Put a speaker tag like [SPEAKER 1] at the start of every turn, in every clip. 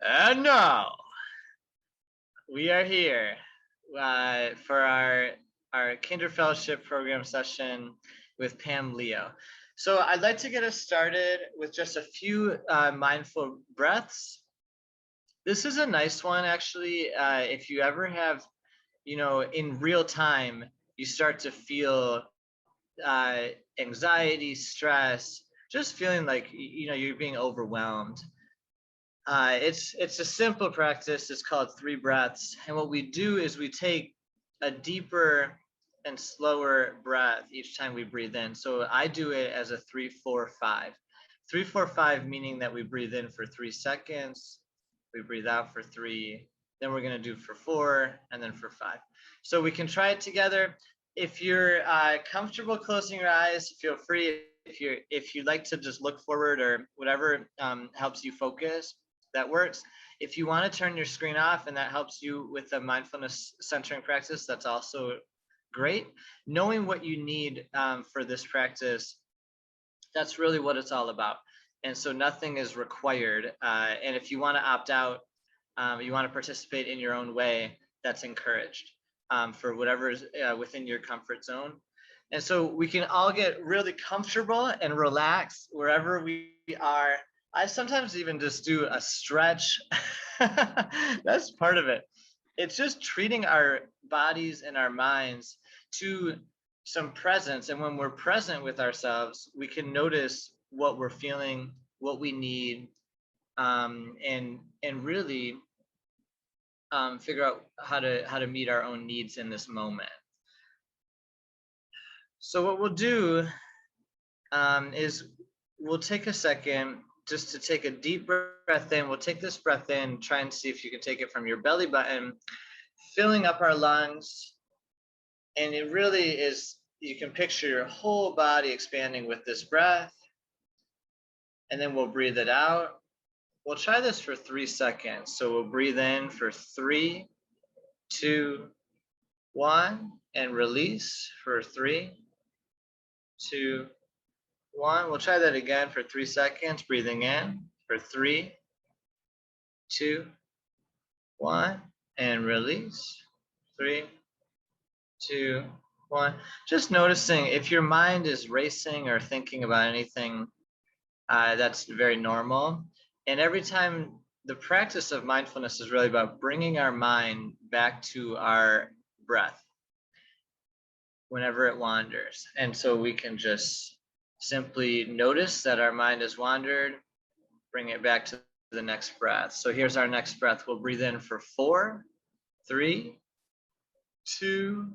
[SPEAKER 1] And now we are here for our Kindred Fellowship program session with Pam Leo. So I'd like to get us started with just a few mindful breaths. This is a nice one, actually. If you ever have, in real time, you start to feel anxiety, stress, just feeling like you're being overwhelmed. It's a simple practice. It's called 3 breaths. And what we do is we take a deeper and slower breath each time we breathe in. So I do it as a 3, 4, 5. 3, 4, 5, meaning that we breathe in for 3 seconds, we breathe out for 3, then we're going to do for 4, and then for 5. So we can try it together. If you're comfortable closing your eyes, feel free. If you like to just look forward or whatever helps you focus, that works. If you want to turn your screen off and that helps you with the mindfulness centering practice, that's also great. Knowing what you need for this practice, that's really what it's all about. And so nothing is required. And if you want to opt out, you want to participate in your own way, that's encouraged for whatever is within your comfort zone. And so we can all get really comfortable and relax wherever we are. I sometimes even just do a stretch. That's part of it. It's just treating our bodies and our minds to some presence. And when we're present with ourselves, we can notice what we're feeling, what we need, and really figure out how to meet our own needs in this moment. So what we'll do is we'll take a second just to take a deep breath in. We'll take this breath in, try and see if you can take it from your belly button, filling up our lungs. And it really is, you can picture your whole body expanding with this breath. And then we'll breathe it out. We'll try this for 3 seconds. So we'll breathe in for 3, 2, 1, and release for 3, 2, 1. We'll try that again for 3 seconds. Breathing in for 3, 2, 1, and release. 3, 2, 1. Just noticing if your mind is racing or thinking about anything, that's very normal. And every time, the practice of mindfulness is really about bringing our mind back to our breath whenever it wanders. And so we can just simply notice that our mind has wandered, bring it back to the next breath. So here's our next breath. We'll breathe in for 4, 3, 2,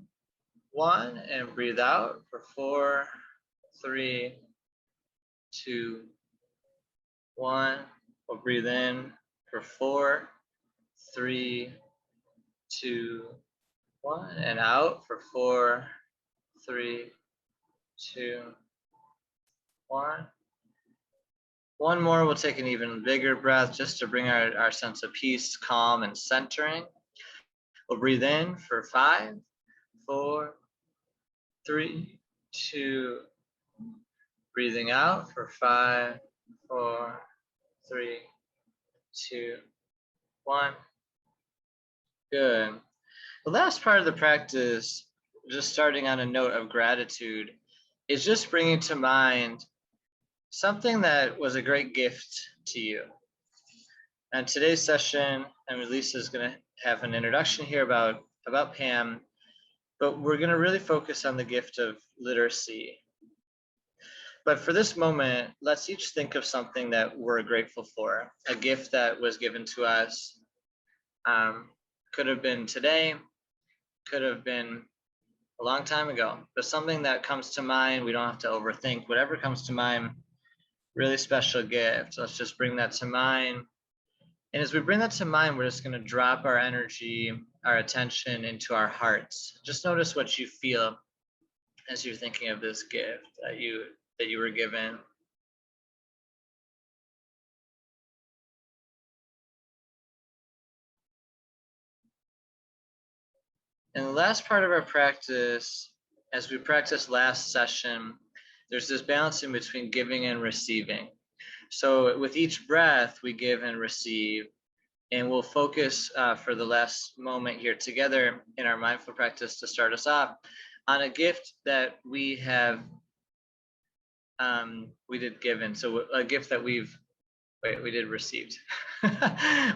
[SPEAKER 1] 1, and breathe out for 4, 3, 2, 1. We'll breathe in for 4, 3, 2, 1, and out for 4, 3, 2, 1. One more, we'll take an even bigger breath just to bring our sense of peace, calm, and centering. We'll breathe in for 5, 4, 3, 2, breathing out for 5, 4, 3, 2, 1. Good. The last part of the practice, just starting on a note of gratitude, is just bringing to mind something that was a great gift to you. And today's session, and Lisa is going to have an introduction here about Pam, but we're going to really focus on the gift of literacy. But for this moment, let's each think of something that we're grateful for, a gift that was given to us. Could have been today, could have been a long time ago, but something that comes to mind. We don't have to overthink. Whatever comes to mind, really special gift. Let's just bring that to mind. And as we bring that to mind, we're just going to drop our energy, our attention into our hearts. Just notice what you feel as you're thinking of this gift that you were given. And the last part of our practice, as we practiced last session, there's this balance in between giving and receiving. So with each breath, we give and receive. And we'll focus for the last moment here together in our mindful practice to start us off on a gift that we have, we did given. So a gift that we did received.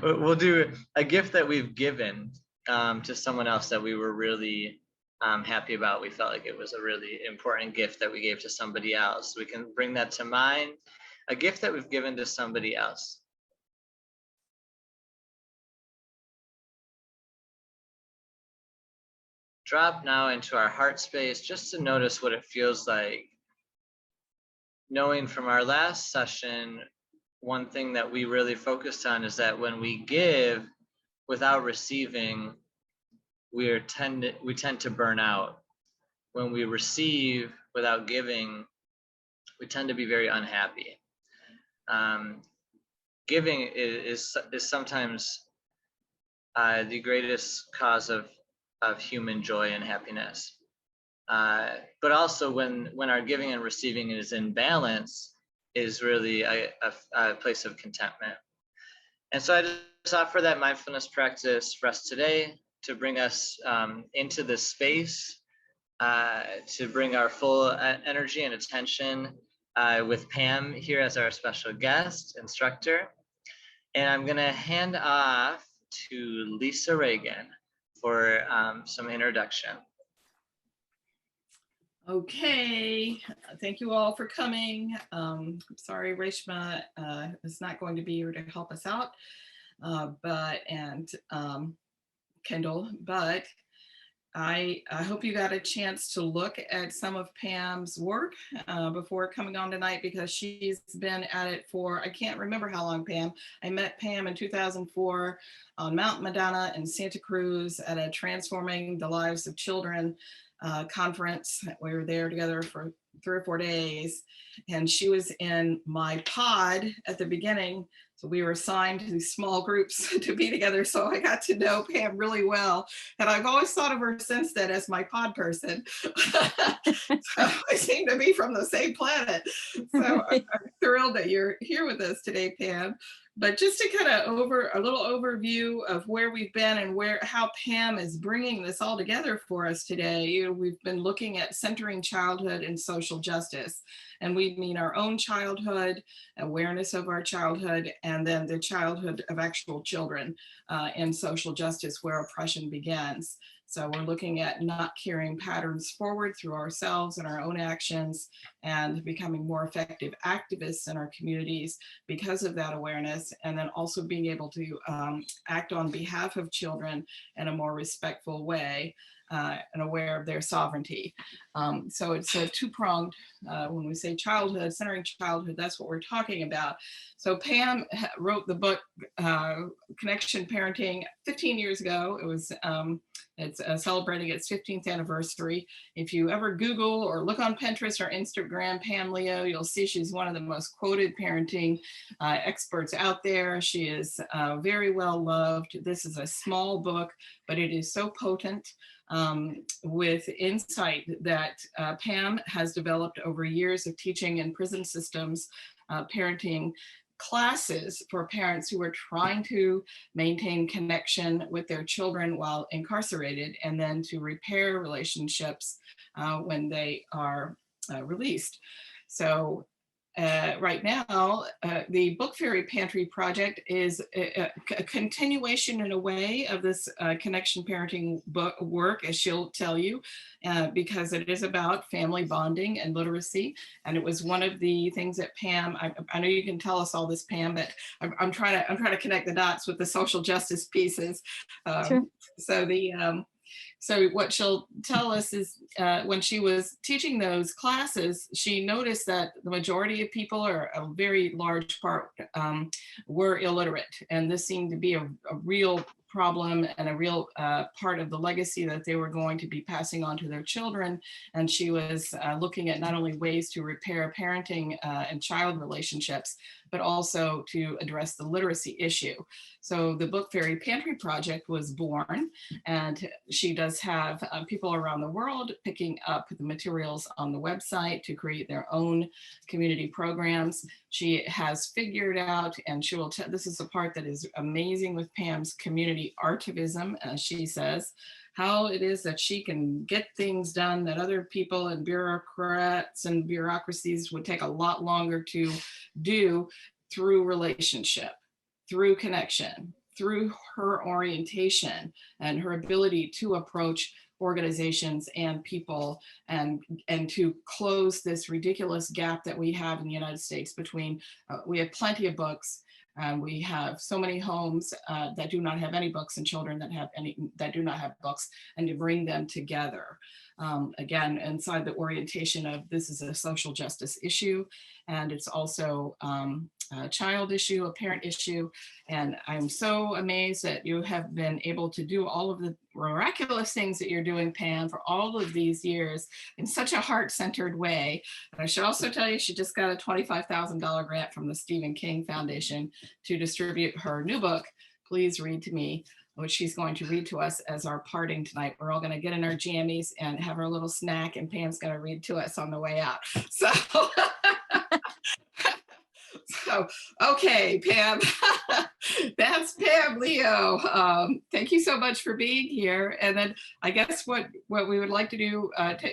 [SPEAKER 1] We'll do a gift that we've given to someone else that we were really happy about. We felt like it was a really important gift that we gave to somebody else. We can bring that to mind, a gift that we've given to somebody else. Drop now into our heart space just to notice what it feels like. Knowing from our last session, one thing that we really focused on is that when we give without receiving, we tend to burn out. When we receive without giving, we tend to be very unhappy. Giving is sometimes the greatest cause of human joy and happiness. But also when our giving and receiving is in balance, is really a place of contentment. And so I just offer that mindfulness practice for us today to bring us into this space, to bring our full energy and attention with Pam here as our special guest instructor. And I'm going to hand off to Lisa Reagan for some introduction.
[SPEAKER 2] Okay, thank you all for coming. Sorry, Reshma is not going to be here to help us out, and Kendall, but I hope you got a chance to look at some of Pam's work before coming on tonight, because she's been at it for, I can't remember how long, Pam. I met Pam in 2004 on Mount Madonna in Santa Cruz at a Transforming the Lives of Children conference. We were there together for 3 or 4 days, and she was in my pod at the beginning. So we were assigned to these small groups to be together. So I got to know Pam really well. And I've always thought of her since then as my pod person. So I seem to be from the same planet. So I'm thrilled that you're here with us today, Pam. But just to kind of a little overview of where we've been and how Pam is bringing this all together for us today. We've been looking at centering childhood and social justice. And we mean our own childhood, awareness of our childhood, and then the childhood of actual children and social justice, where oppression begins. So we're looking at not carrying patterns forward through ourselves and our own actions, and becoming more effective activists in our communities because of that awareness, and then also being able to act on behalf of children in a more respectful way. And aware of their sovereignty. So it's a two-pronged, when we say childhood, centering childhood, that's what we're talking about. So Pam wrote the book, Connection Parenting 15 years ago. It was, it's celebrating its 15th anniversary. If you ever Google or look on Pinterest or Instagram, Pam Leo, you'll see she's one of the most quoted parenting experts out there. She is very well loved. This is a small book, but it is so potent. With insight that Pam has developed over years of teaching in prison systems, parenting classes for parents who are trying to maintain connection with their children while incarcerated, and then to repair relationships when they are released. So right now, the Book Fairy Pantry Project is a continuation in a way of this connection parenting book work, as she'll tell you, because it is about family bonding and literacy. And it was one of the things that Pam, I know you can tell us all this, Pam, but I'm trying to connect the dots with the social justice pieces.
[SPEAKER 3] Sure.
[SPEAKER 2] So what she'll tell us is when she was teaching those classes, she noticed that the majority of people, or a very large part, were illiterate. And this seemed to be a real problem and a real part of the legacy that they were going to be passing on to their children. And she was looking at not only ways to repair parenting and child relationships, but also to address the literacy issue. So the Book Fairy Pantry Project was born, and she does does have people around the world picking up the materials on the website to create their own community programs. She has figured out, and she will tell, this is the part that is amazing with Pam's community artivism, as she says, how it is that she can get things done that other people and bureaucrats and bureaucracies would take a lot longer to do, through relationship, through connection, through her orientation and her ability to approach organizations and people, and to close this ridiculous gap that we have in the United States between, we have plenty of books, and we have so many homes that do not have any books, and children that do not have books, and to bring them together. Again, inside the orientation of this is a social justice issue, and it's also a child issue, a parent issue. And I'm so amazed that you have been able to do all of the miraculous things that you're doing, Pam, for all of these years in such a heart-centered way. And I should also tell you, she just got a $25,000 grant from the Stephen King Foundation to distribute her new book, Please Read to Me, which she's going to read to us as our parting tonight. We're all going to get in our jammies and have our little snack, and Pam's going to read to us on the way out. So, okay, Pam, that's Pam Leo. Thank you so much for being here. And then I guess what we would like to do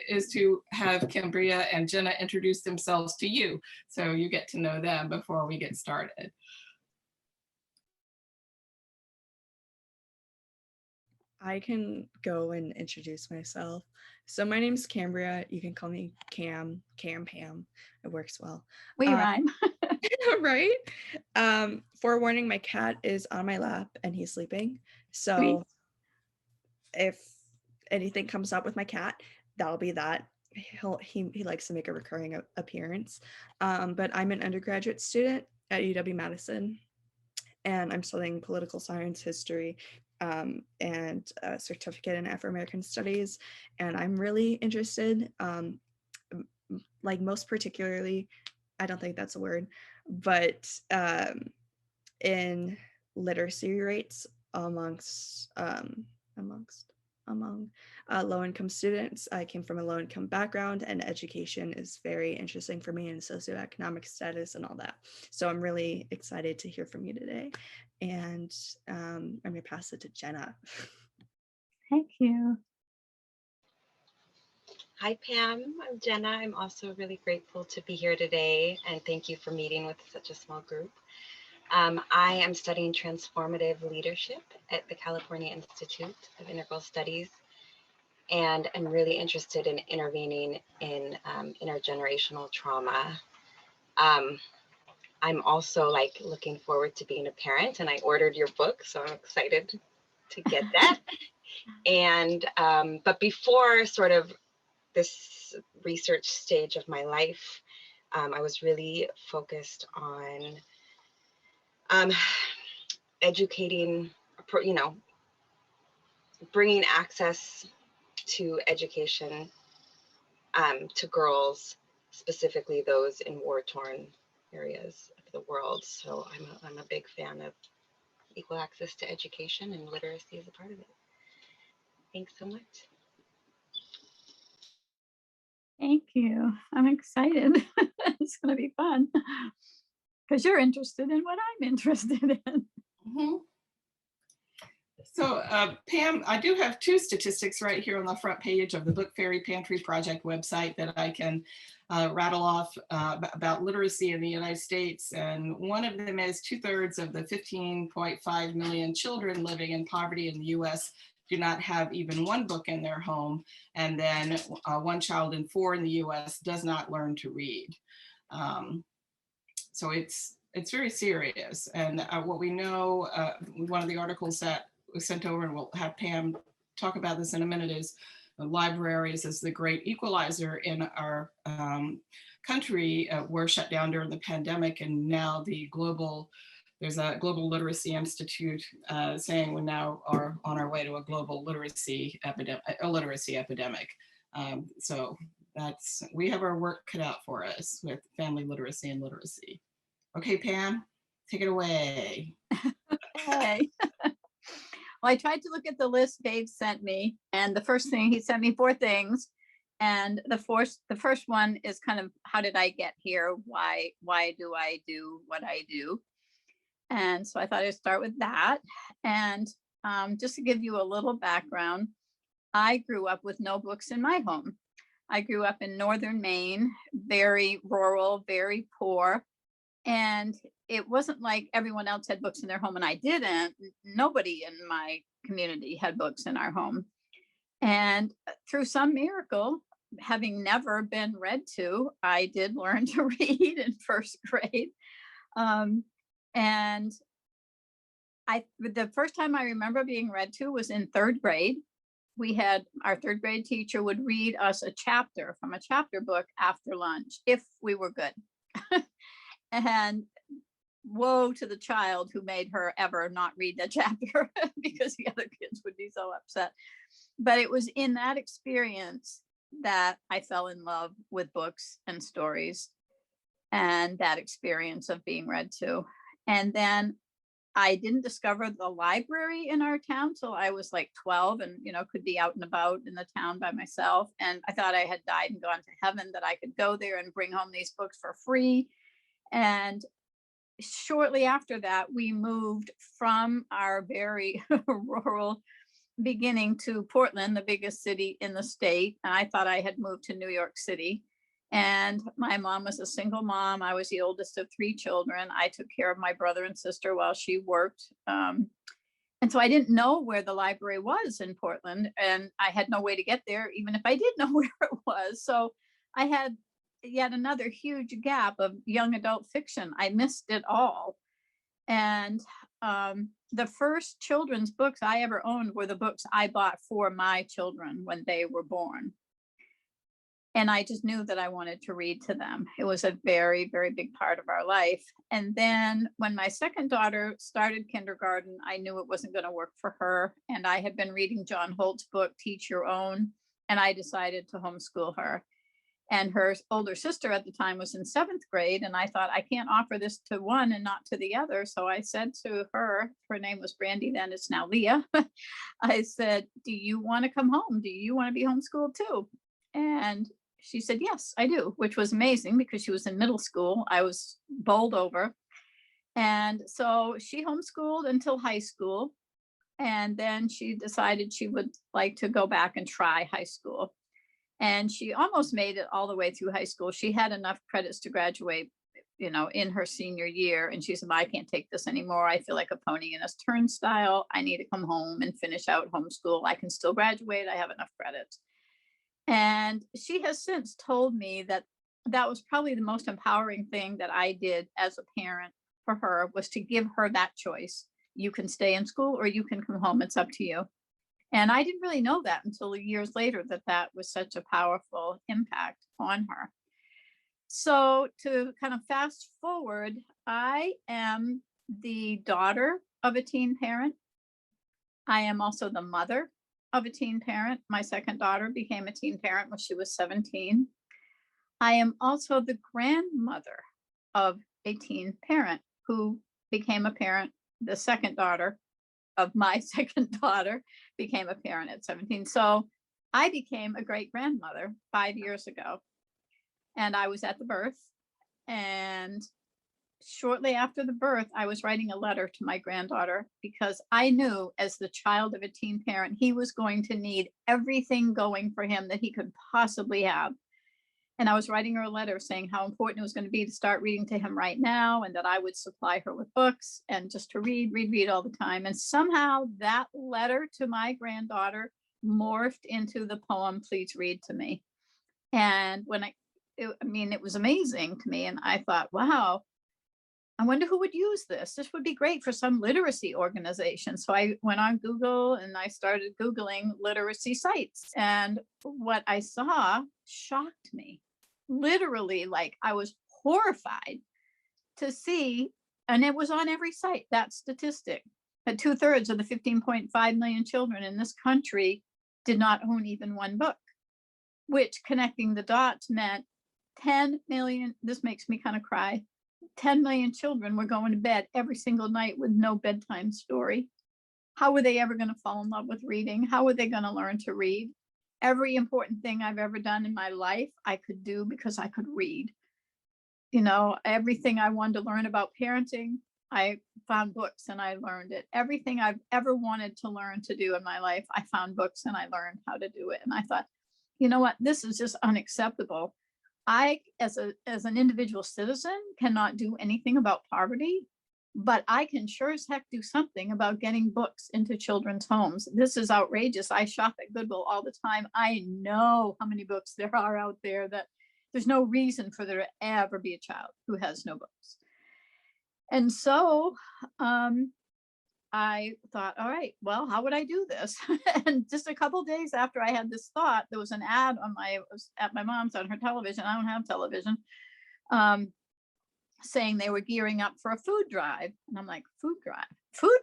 [SPEAKER 2] is to have Cambria and Jenna introduce themselves to you, so you get to know them before we get started.
[SPEAKER 3] I can go and introduce myself. So my name's Cambria. You can call me Pam. It works well.
[SPEAKER 4] We rhyme.
[SPEAKER 3] Right? Forewarning, my cat is on my lap and he's sleeping. So
[SPEAKER 4] Sweet.
[SPEAKER 3] if anything comes up with my cat, that'll be that. He likes to make a recurring appearance. But I'm an undergraduate student at UW-Madison, and I'm studying political science, history, and a certificate in Afro-American studies. And I'm really interested, like most particularly, I don't think that's a word, but in literacy rates among low-income students. I came from a low-income background, and education is very interesting for me, and socioeconomic status and all that. So I'm really excited to hear from you today. And I'm gonna pass it to Jenna.
[SPEAKER 4] Thank you.
[SPEAKER 5] Hi, Pam. I'm Jenna. I'm also really grateful to be here today, and thank you for meeting with such a small group. I am studying transformative leadership at the California Institute of Integral Studies, and I'm really interested in intervening in intergenerational trauma. I'm also looking forward to being a parent, and I ordered your book, so I'm excited to get that. And but before sort of this research stage of my life, I was really focused on educating, bringing access to education to girls, specifically those in war-torn areas of the world. So I'm a big fan of equal access to education, and literacy is a part of it. Thanks so much.
[SPEAKER 4] Thank you. I'm excited. It's going to be fun because you're interested in what I'm interested in.
[SPEAKER 2] Mm-hmm. So Pam, I do have two statistics right here on the front page of the Book Fairy Pantry Project website that I can rattle off about literacy in the United States. And one of them is 2/3 of the 15.5 million children living in poverty in the US do not have even one book in their home. And then 1 child in 4 in the US does not learn to read. So it's very serious. And what we know, one of the articles that was sent over, and we'll have Pam talk about this in a minute, is libraries as the great equalizer in our country were shut down during the pandemic, and now there's a Global Literacy Institute saying we now are on our way to a global literacy epidemic. So we have our work cut out for us with family literacy and literacy. Okay, Pam, take it away.
[SPEAKER 4] Okay. Well, I tried to look at the list Dave sent me, and the first thing he sent me 4 things. And the first one is kind of, how did I get here? Why do I do what I do? And so I thought I'd start with that. And just to give you a little background, I grew up with no books in my home. I grew up in northern Maine, very rural, very poor. And it wasn't like everyone else had books in their home and I didn't. Nobody in my community had books in our home. And through some miracle, having never been read to, I did learn to read in first grade. And the first time I remember being read to was in 3rd grade. We had our 3rd grade teacher would read us a chapter from a chapter book after lunch, if we were good. And woe to the child who made her ever not read that chapter because the other kids would be so upset. But it was in that experience that I fell in love with books and stories, and that experience of being read to. And then I didn't discover the library in our town till I was like 12 and, could be out and about in the town by myself. And I thought I had died and gone to heaven, that I could go there and bring home these books for free. And shortly after that, we moved from our very rural beginning to Portland, the biggest city in the state. And I thought I had moved to New York City. And my mom was a single mom. I was the oldest of 3 children. I took care of my brother and sister while she worked. And so I didn't know where the library was in Portland. And I had no way to get there, even if I did know where it was. So I had yet another huge gap of young adult fiction. I missed it all. And the first children's books I ever owned were the books I bought for my children when they were born. And I just knew that I wanted to read to them. It was a very, very big part of our life. And then when my second daughter started kindergarten, I knew it wasn't going to work for her. And I had been reading John Holt's book, Teach Your Own, and I decided to homeschool her. And her older sister at the time was in 7th grade. And I thought, I can't offer this to one and not to the other. So I said to her, her name was Brandy then, it's now Leah. I said, do you want to come home? Do you want to be homeschooled too? And she said, yes, I do, which was amazing because she was in middle school. I was bowled over. And so she homeschooled until high school. And then she decided she would like to go back and try high school. And she almost made it all the way through high school. She had enough credits to graduate, in her senior year. And she said, I can't take this anymore. I feel like a pony in a turnstile. I need to come home and finish out homeschool. I can still graduate. I have enough credits. And she has since told me that that was probably the most empowering thing that I did as a parent for her, was to give her that choice. You can stay in school or you can come home. It's up to you. And I didn't really know that until years later, that was such a powerful impact on her. So to kind of fast forward, I am the daughter of a teen parent. I am also the mother of a teen parent. My second daughter became a teen parent when she was 17. I am also the grandmother of a teen parent who became a parent. The second daughter of my second daughter became a parent at 17. So I became a great grandmother 5 years ago. And I was at the birth. And shortly after the birth, I was writing a letter to my granddaughter because I knew, as the child of a teen parent, he was going to need everything going for him that he could possibly have. And I was writing her a letter saying how important it was going to be to start reading to him right now, and that I would supply her with books and just to read all the time. And somehow that letter to my granddaughter morphed into the poem, Please Read to Me. And it was amazing to me. And I thought, wow, I wonder who would use this. This would be great for some literacy organization. So I went on Google and I started Googling literacy sites. And what I saw shocked me. Literally, like, I was horrified to see, and it was on every site, that statistic, that 2/3 of the 15.5 million children in this country did not own even one book, which, connecting the dots, meant 10 million, this makes me kind of cry, 10 million children were going to bed every single night with no bedtime story. how were they ever going to fall in love with reading? How were they going to learn to read? Every important thing I've ever done in my life, I could do because I could read. You know, everything I wanted to learn about parenting, I found books and I learned it. Everything I've ever wanted to learn to do in my life, I found books and I learned how to do it. And I thought, you know what, this is just unacceptable. I, as an individual citizen, cannot do anything about poverty, but I can sure as heck do something about getting books into children's homes. This is outrageous. I shop at Goodwill all the time. I know how many books there are out there that there's no reason for there to ever be a child who has no books. And so I thought, all right, well, how would I do this? And just a couple days after I had this thought, there was an ad on at my mom's on her television. I don't have television. Saying they were gearing up for a food drive. And I'm like, food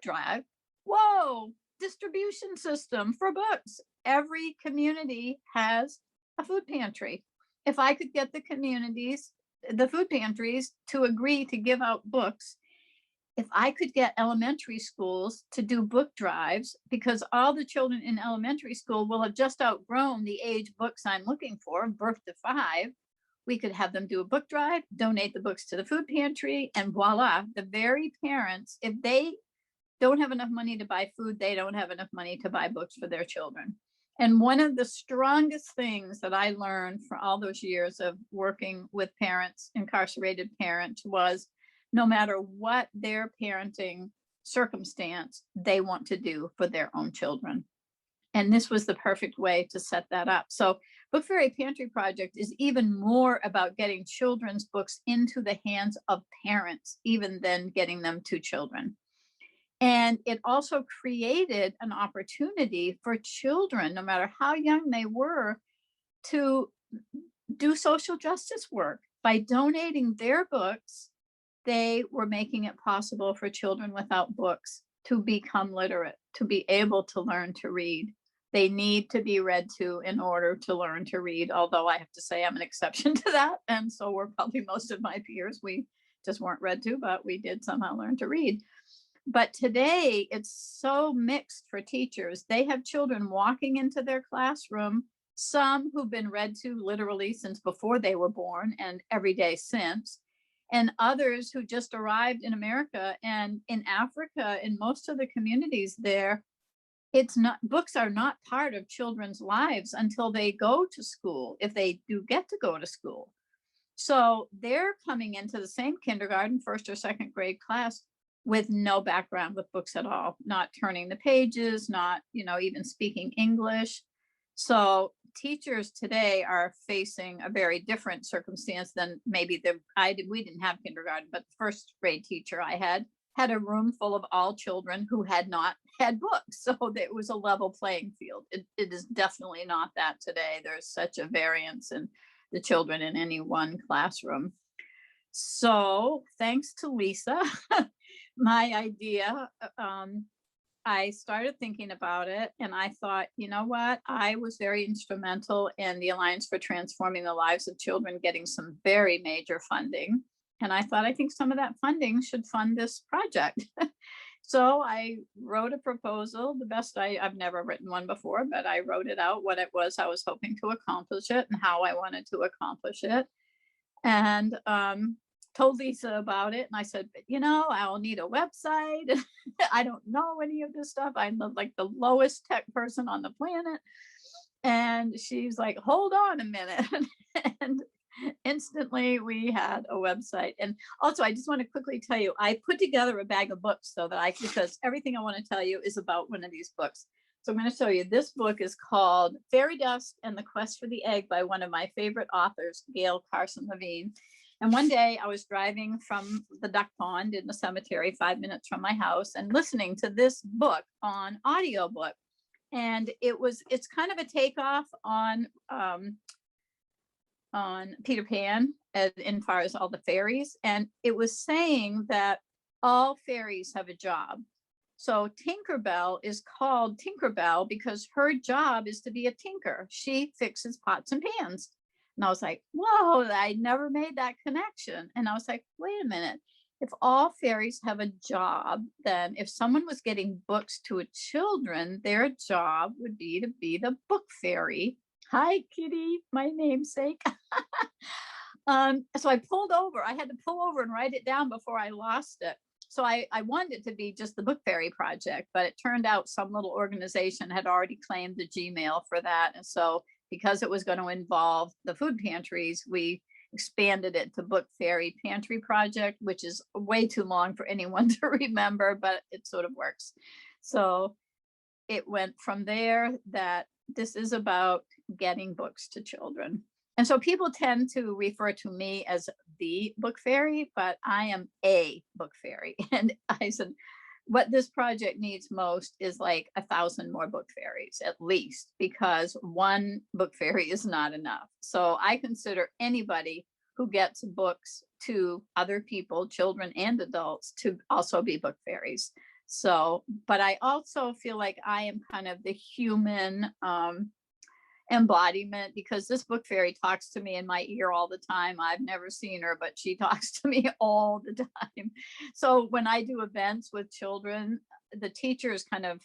[SPEAKER 4] drive? Whoa, distribution system for books. Every community has a food pantry. If I could get the food pantries to agree to give out books, if I could get elementary schools to do book drives, because all the children in elementary school will have just outgrown the age books I'm looking for, birth to 5, we could have them do a book drive, donate the books to the food pantry, and voila, the very parents, if they don't have enough money to buy food, they don't have enough money to buy books for their children. And one of the strongest things that I learned for all those years of working with parents, incarcerated parents, was no matter what their parenting circumstance, they want to do for their own children. And this was the perfect way to set that up. So Book Fairy Pantry Project is even more about getting children's books into the hands of parents, even than getting them to children. And it also created an opportunity for children, no matter how young they were, to do social justice work. By donating their books, they were making it possible for children without books to become literate, to be able to learn to read. They need to be read to in order to learn to read, although I have to say I'm an exception to that. And so were probably most of my peers. We just weren't read to, but we did somehow learn to read. But today it's so mixed for teachers. They have children walking into their classroom, some who've been read to literally since before they were born and every day since, and others who just arrived in America. And in Africa, in most of the communities there, books are not part of children's lives until they go to school, if they do get to go to school. So they're coming into the same kindergarten, first or second grade class with no background with books at all, not turning the pages, not, even speaking English. So teachers today are facing a very different circumstance than maybe we didn't have kindergarten, but the first grade teacher I had a room full of all children who had not had books. So it was a level playing field. It is definitely not that today. There's such a variance in the children in any one classroom. So thanks to Lisa, my idea, I started thinking about it and I thought, you know what? I was very instrumental in the Alliance for Transforming the Lives of Children getting some very major funding. And I thought, I think some of that funding should fund this project. So I wrote a proposal, the best I've never written one before, but I wrote it out, what it was I was hoping to accomplish it and how I wanted to accomplish it. And told Lisa about it. And I said, I'll need a website. I don't know any of this stuff. I'm like the lowest tech person on the planet. And she's like, hold on a minute. And instantly we had a website. And also, I just want to quickly tell you, I put together a bag of books because everything I want to tell you is about one of these books. So I'm going to show you. This book is called Fairy Dust and the Quest for the Egg by one of my favorite authors, Gail Carson Levine. And one day I was driving from the duck pond in the cemetery 5 minutes from my house and listening to this book on audiobook. And it's kind of a takeoff on Peter Pan as far as all the fairies. And it was saying that all fairies have a job. So Tinkerbell is called Tinkerbell because her job is to be a tinker. She fixes pots and pans. And I was like, whoa, I never made that connection. And I was like, wait a minute. if all fairies have a job, then if someone was getting books to children, their job would be to be the book fairy. Hi, Kitty, my namesake. So I pulled over. I had to pull over and write it down before I lost it. So I wanted it to be just the Book Fairy Project, but it turned out some little organization had already claimed the Gmail for that. And so because it was going to involve the food pantries, we expanded it to Book Fairy Pantry Project, which is way too long for anyone to remember, but it sort of works. So it went from there that this is about getting books to children. And so people tend to refer to me as the book fairy, but I am a book fairy. And I said, what this project needs most is like 1,000 more book fairies at least, because one book fairy is not enough. So I consider anybody who gets books to other people, children and adults, to also be book fairies. So, but I also feel like I am kind of the human embodiment, because this book fairy talks to me in my ear all the time. I've never seen her, but she talks to me all the time. So when I do events with children, the teachers kind of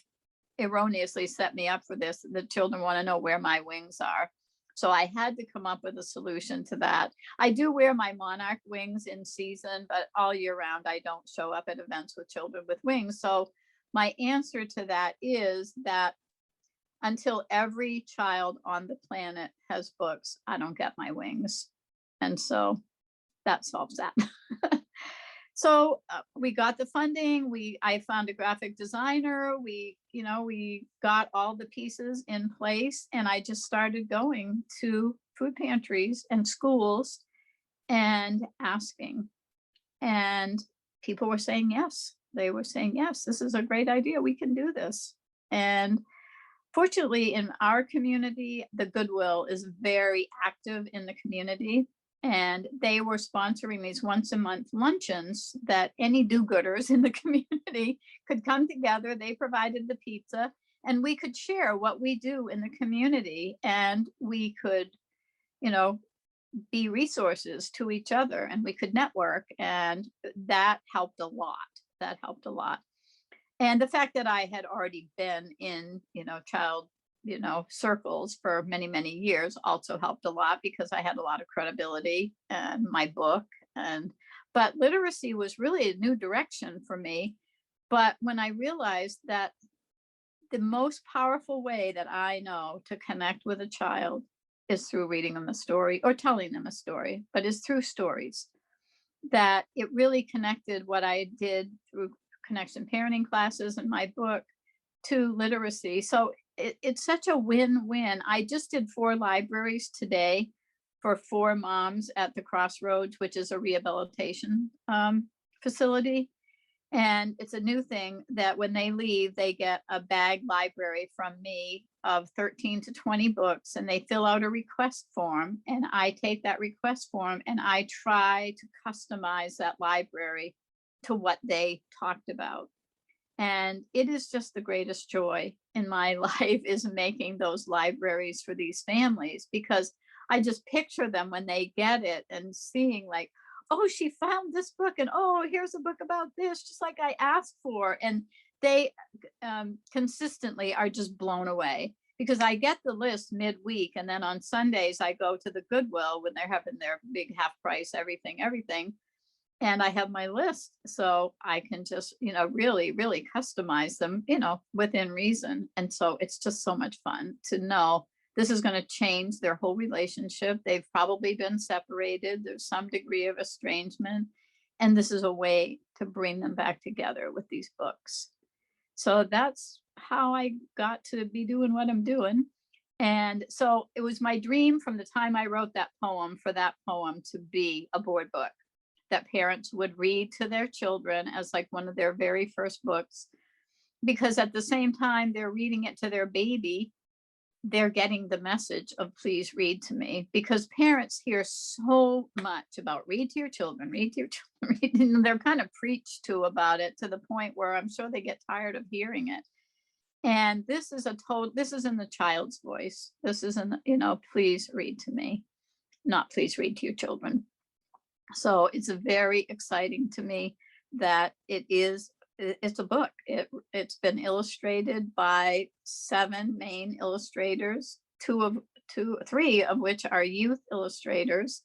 [SPEAKER 4] erroneously set me up for this. The children want to know where my wings are. So I had to come up with a solution to that. I do wear my monarch wings in season, but all year round, I don't show up at events with children with wings. So my answer to that is that until every child on the planet has books, I don't get my wings. And so that solves that. So we got the funding. I found a graphic designer. We got all the pieces in place, and I just started going to food pantries and schools and asking. And people were saying yes. They were saying, yes, this is a great idea. We can do this. And fortunately, in our community, the Goodwill is very active in the community, and they were sponsoring these once-a-month luncheons that any do-gooders in the community could come together. They provided the pizza, and we could share what we do in the community, and we could, be resources to each other, and we could network, and that helped a lot. That helped a lot. And the fact that I had already been in, child, circles for many, many years also helped a lot, because I had a lot of credibility and my book. But literacy was really a new direction for me. But when I realized that the most powerful way that I know to connect with a child is through reading them a story or telling them a story, but is through stories, that it really connected what I did through connection parenting classes and my book to literacy. So it's such a win-win. I just did 4 libraries today for 4 moms at the Crossroads, which is a rehabilitation facility. And it's a new thing that when they leave, they get a bag library from me of 13 to 20 books, and they fill out a request form. And I take that request form and I try to customize that library to what they talked about. And it is just the greatest joy in my life, is making those libraries for these families, because I just picture them when they get it and seeing like, oh, she found this book, and oh, here's a book about this, just like I asked for. And they consistently are just blown away, because I get the list midweek, and then on Sundays I go to the Goodwill when they're having their big half price everything. And I have my list, so I can just, really, really customize them, within reason. And so it's just so much fun to know this is going to change their whole relationship. They've probably been separated. There's some degree of estrangement. And this is a way to bring them back together with these books. So that's how I got to be doing what I'm doing. And so it was my dream from the time I wrote that poem, for that poem to be a board book that parents would read to their children as like one of their very first books, because at the same time they're reading it to their baby, they're getting the message of please read to me, because parents hear so much about read to your children, read to your children, read, and they're kind of preached to about it, to the point where I'm sure they get tired of hearing it. And this is in the child's voice. This is in, please read to me, not please read to your children. So it's very exciting to me that it's a book. It's been illustrated by 7 main illustrators, 3 of which are youth illustrators.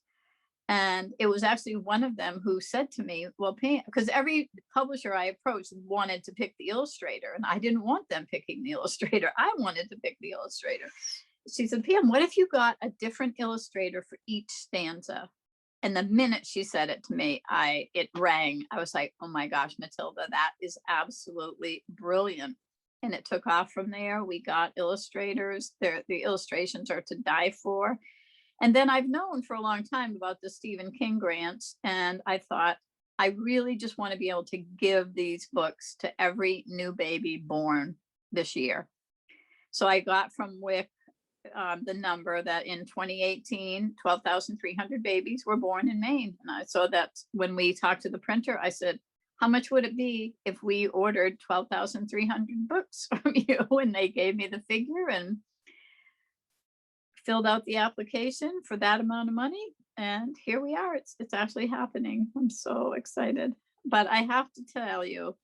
[SPEAKER 4] And it was actually one of them who said to me, well, Pam, because every publisher I approached wanted to pick the illustrator, and I didn't want them picking the illustrator. I wanted to pick the illustrator. She said, Pam, what if you got a different illustrator for each stanza? And the minute she said it to me, it rang. I was like, oh my gosh, Matilda, that is absolutely brilliant. And it took off from there. We got illustrators. The illustrations are to die for. And then I've known for a long time about the Stephen King grants. And I thought, I really just want to be able to give these books to every new baby born this year. So I got from WIC the number that in 2018, 12,300 babies were born in Maine. And so that's when we talked to the printer, I said, how much would it be if we ordered 12,300 books from you? And they gave me the figure and filled out the application for that amount of money. And here we are. It's actually happening. I'm so excited. But I have to tell you,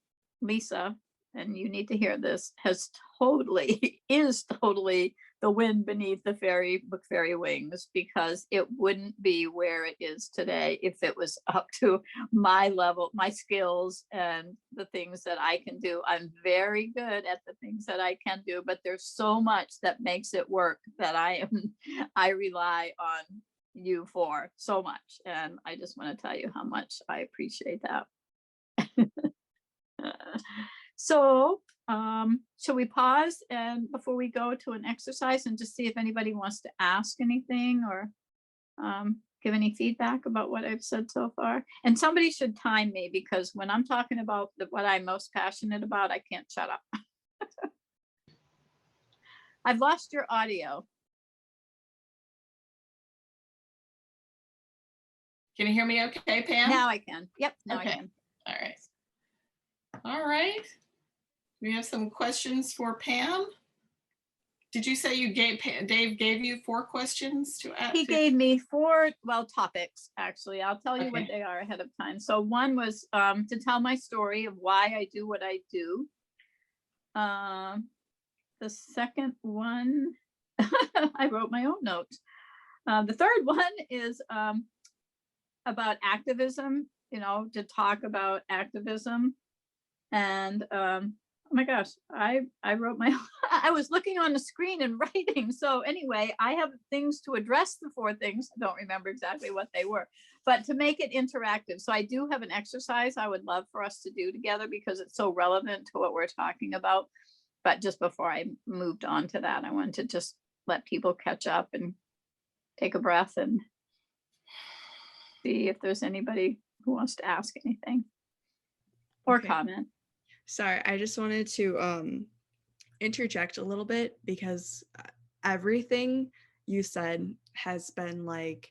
[SPEAKER 4] Lisa, and you need to hear this, is totally the wind beneath the book fairy wings, because it wouldn't be where it is today if it was up to my level, my skills, and the things that I can do. I'm very good at the things that I can do, but there's so much that makes it work that I rely on you for so much. And I just want to tell you how much I appreciate that. So shall we pause and before we go to an exercise and just see if anybody wants to ask anything or give any feedback about what I've said so far? And somebody should time me, because when I'm talking about what I'm most passionate about, I can't shut up. I've lost your audio.
[SPEAKER 2] Can you hear me okay, Pam?
[SPEAKER 4] Now I can. Yep, now
[SPEAKER 2] Okay.
[SPEAKER 4] I can.
[SPEAKER 2] All right. All right. We have some questions for Pam. Did you say Dave gave you 4 questions to ask?
[SPEAKER 4] He gave me 4, topics, actually. I'll tell you what
[SPEAKER 2] Okay.
[SPEAKER 4] they are ahead of time. So one was to tell my story of why I do what I do. The second one, I wrote my own notes. The third one is about activism, to talk about activism. And oh my gosh, I wrote I was looking on the screen and writing. So anyway, I have things to address the 4 things. I don't remember exactly what they were, but to make it interactive. So I do have an exercise I would love for us to do together, because it's so relevant to what we're talking about. But just before I moved on to that, I wanted to just let people catch up and take a breath and see if there's anybody who wants to ask anything or
[SPEAKER 3] Okay.
[SPEAKER 4] comment.
[SPEAKER 3] Sorry, I just wanted to interject a little bit, because everything you said has been like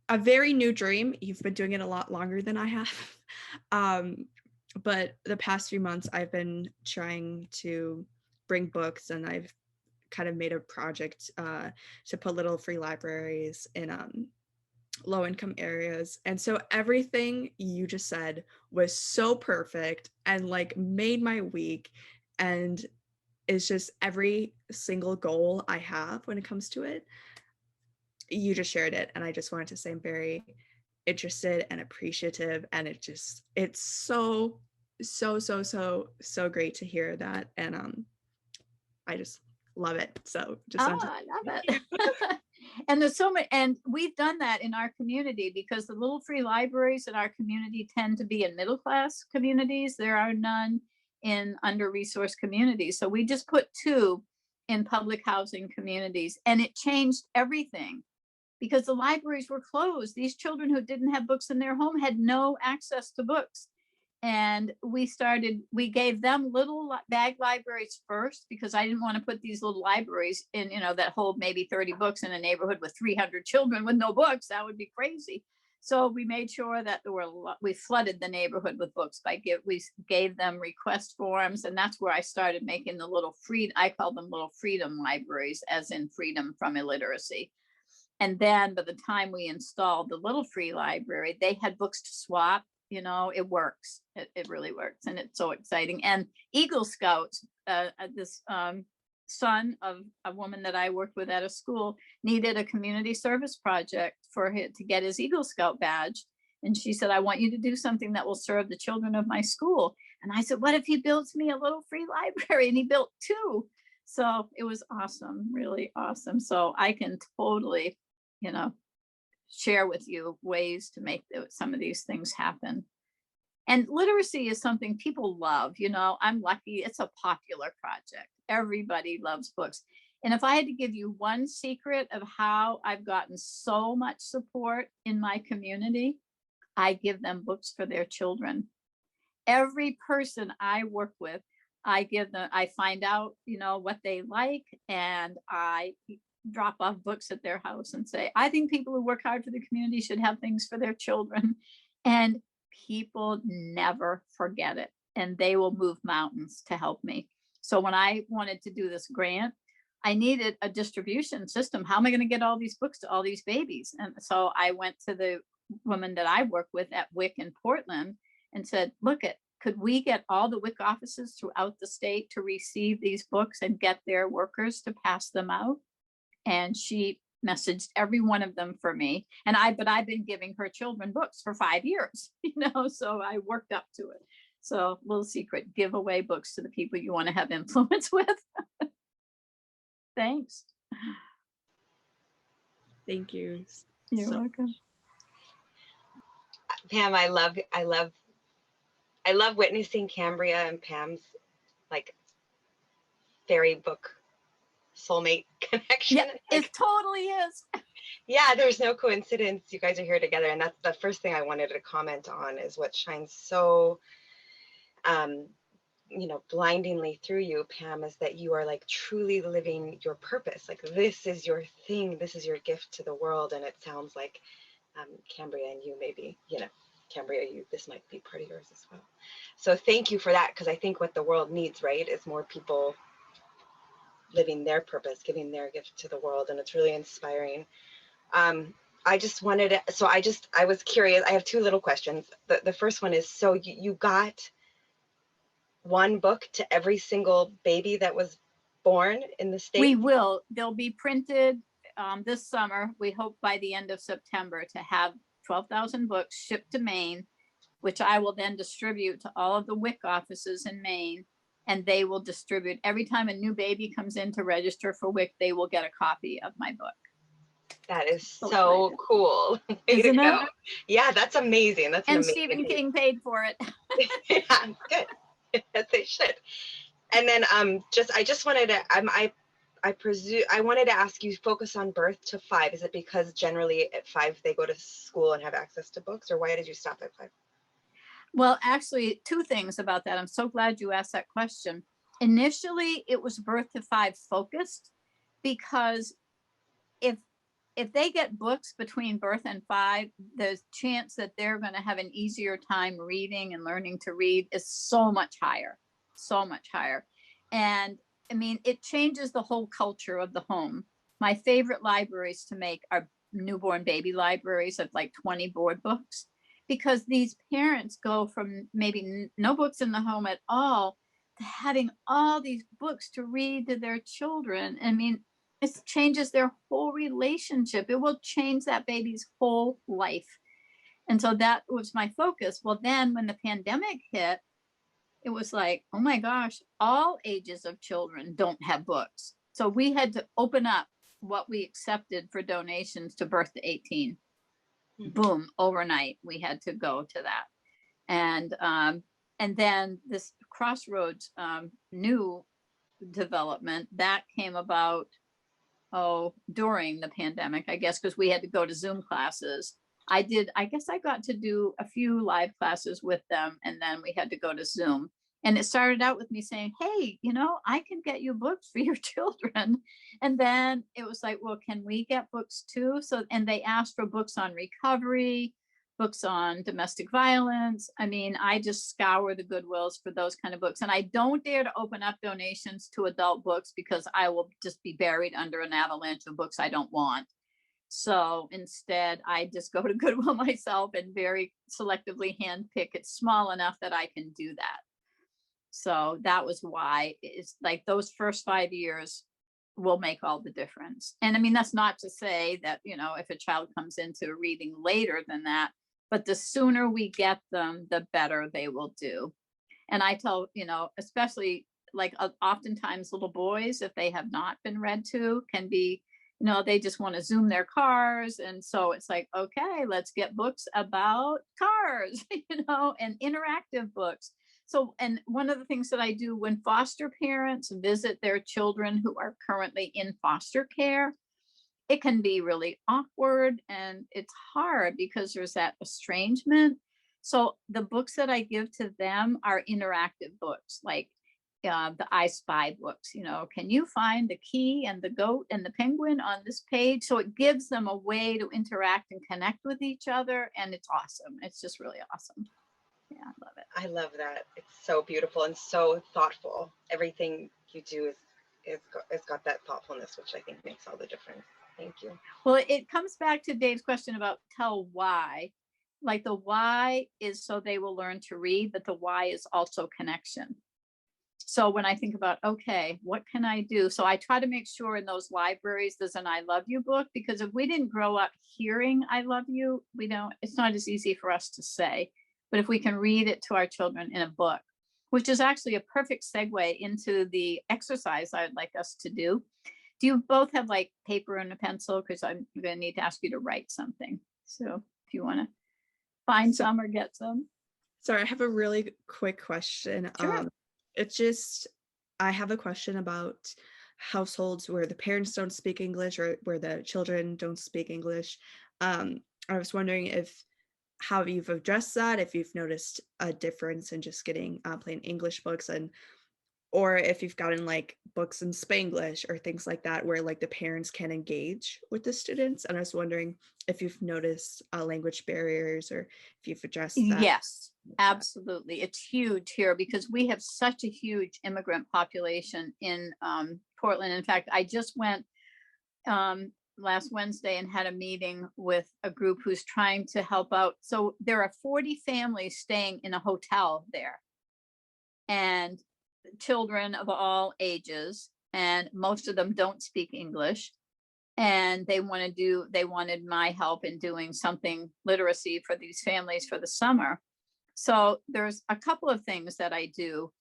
[SPEAKER 3] a very new dream. You've been doing it a lot longer than I have. But the past few months I've been trying to bring books, and I've kind of made a project to put little free libraries in low-income areas. And so everything you just said was so perfect and like made my week, and it's just it's single goal I have when it comes to it. You just shared it, and I just wanted to say I'm very interested and appreciative, and it's so great to hear that, and I just love it. So just
[SPEAKER 4] Oh, I love it. And there's so many, and we've done that in our community, because the little free libraries in our community tend to be in middle class communities. There are none in under-resourced communities. So we just put 2 in public housing communities, and it changed everything, because the libraries were closed. These children who didn't have books in their home had no access to books. And we gave them little bag libraries first, because I didn't want to put these little libraries in, that hold maybe 30 books in a neighborhood with 300 children with no books. That would be crazy. So we made sure that we flooded the neighborhood with books we gave them request forms. And that's where I started making the I call them little freedom libraries, as in freedom from illiteracy. And then by the time we installed the little free library, they had books to swap. You know, it works. It really works. And it's so exciting. And Eagle Scouts, this son of a woman that I worked with at a school, needed a community service project for him to get his Eagle Scout badge. And she said, I want you to do something that will serve the children of my school. And I said, what if he builds me a little free library? And he built 2. So it was awesome, really awesome. So I can totally, you know, share with you ways to make some of these things happen. And literacy is something people love. You know, I'm lucky. It's a popular project. Everybody loves books. And if I had to give you one secret of how I've gotten so much support in my community, I give them books for their children. Every person I work with, I give them, I find out, you know, what they like, and I drop off books at their house and say, I think people who work hard for the community should have things for their children. And people never forget it, and they will move mountains to help me. So when I wanted to do this grant, I needed a distribution system. How am I going to get all these books to all these babies? And so I went to the woman that I work with at WIC in Portland and said, look, could we get all the WIC offices throughout the state to receive these books and get their workers to pass them out? And she messaged every one of them for me. And but I've been giving her children books for 5 years, you know, so I worked up to it. So little secret, give away books to the people you want to have influence with. Thanks.
[SPEAKER 3] Thank you.
[SPEAKER 4] You're welcome.
[SPEAKER 5] Pam, I love witnessing Cambria and Pam's like fairy book soulmate connection.
[SPEAKER 4] Yeah, it totally is.
[SPEAKER 5] Yeah, there's no coincidence you guys are here together. And that's the first thing I wanted to comment on, is what shines so you know, blindingly through you, Pam, is that you are like truly living your purpose. Like, this is your thing, this is your gift to the world. And it sounds like Cambria and you, maybe, you know, Cambria, this might be part of yours as well. So thank you for that, because I think what the world needs, right, is more people living their purpose, giving their gift to the world. And it's really inspiring. I just wanted to, so I was curious. I have 2 little questions. The first one is, so you got one book to every single baby that was born in the state?
[SPEAKER 4] We will. They'll be printed this summer. We hope by the end of September to have 12,000 books shipped to Maine, which I will then distribute to all of the WIC offices in Maine. And they will distribute every time a new baby comes in to register for WIC, they will get a copy of my book.
[SPEAKER 5] That is so cool.
[SPEAKER 4] Isn't it?
[SPEAKER 5] Yeah, that's amazing. That's
[SPEAKER 4] and
[SPEAKER 5] amazing.
[SPEAKER 4] Stephen King paid for it.
[SPEAKER 5] Yeah, good. As they should. And then I just wanted to I presume I wanted to ask you, focus on birth to 5. Is it because generally at 5 they go to school and have access to books, or why did you stop at 5?
[SPEAKER 4] Well, actually, 2 things about that. I'm so glad you asked that question. Initially, it was birth to 5 focused, because if they get books between birth and 5, the chance that they're going to have an easier time reading and learning to read is so much higher, so much higher. And I mean, it changes the whole culture of the home. My favorite libraries to make are newborn baby libraries of like 20 board books, because these parents go from maybe no books in the home at all to having all these books to read to their children. I mean, it changes their whole relationship. It will change that baby's whole life. And so that was my focus. Well, then when the pandemic hit, it was like, oh my gosh, all ages of children don't have books. So we had to open up what we accepted for donations to birth to 18. Boom, overnight, we had to go to that. And then this Crossroads new development that came about during the pandemic, I guess, because we had to go to Zoom classes. I guess I got to do a few live classes with them, and then we had to go to Zoom. And it started out with me saying, hey, you know, I can get you books for your children. And then it was like, well, can we get books too? So, and they asked for books on recovery, books on domestic violence. I mean, I just scour the Goodwills for those kind of books. And I don't dare to open up donations to adult books, because I will just be buried under an avalanche of books I don't want. So instead, I just go to Goodwill myself and very selectively handpick. It's small enough that I can do that. So that was why it's like those first 5 years will make all the difference. And I mean, that's not to say that, you know, if a child comes into reading later than that, but the sooner we get them, the better they will do. And I tell, you know, especially like oftentimes little boys, if they have not been read to, can be, you know, they just want to zoom their cars. And so it's like, okay, let's get books about cars, you know, and interactive books. So, and one of the things that I do when foster parents visit their children who are currently in foster care, it can be really awkward and it's hard because there's that estrangement. So the books that I give to them are interactive books, like the I Spy books. You know, can you find the key and the goat and the penguin on this page? So it gives them a way to interact and connect with each other. And it's awesome. It's just really awesome. Yeah, I love it.
[SPEAKER 5] I love that. It's so beautiful and so thoughtful. Everything you do is got that thoughtfulness, which I think makes all the difference. Thank you.
[SPEAKER 4] Well, it comes back to Dave's question about tell why. Like the why is so they will learn to read, but the why is also connection. So when I think about, okay, what can I do? So I try to make sure in those libraries there's an I love you book, because if we didn't grow up hearing I love you, it's not as easy for us to say. But if we can read it to our children in a book, which is actually a perfect segue into the exercise I'd like us to do. Do you both have like paper and a pencil? Because I'm going to need to ask you to write something. So if you want to find some or get some.
[SPEAKER 3] Sorry, I have a really quick question.
[SPEAKER 4] Sure.
[SPEAKER 3] It's just, I have a question about households where the parents don't speak English or where the children don't speak English. I was wondering how you've addressed that, if you've noticed a difference in just getting plain English books, or if you've gotten like books in Spanglish or things like that where like the parents can engage with the students. And I was wondering if you've noticed language barriers or if you've addressed that.
[SPEAKER 4] Yes, absolutely. It's huge here because we have such a huge immigrant population in Portland. In fact, I just went last Wednesday and had a meeting with a group who's trying to help out. So there are 40 families staying in a hotel there, and children of all ages, and most of them don't speak English. And they wanted my help in doing something literacy for these families for the summer. So there's a couple of things that I do.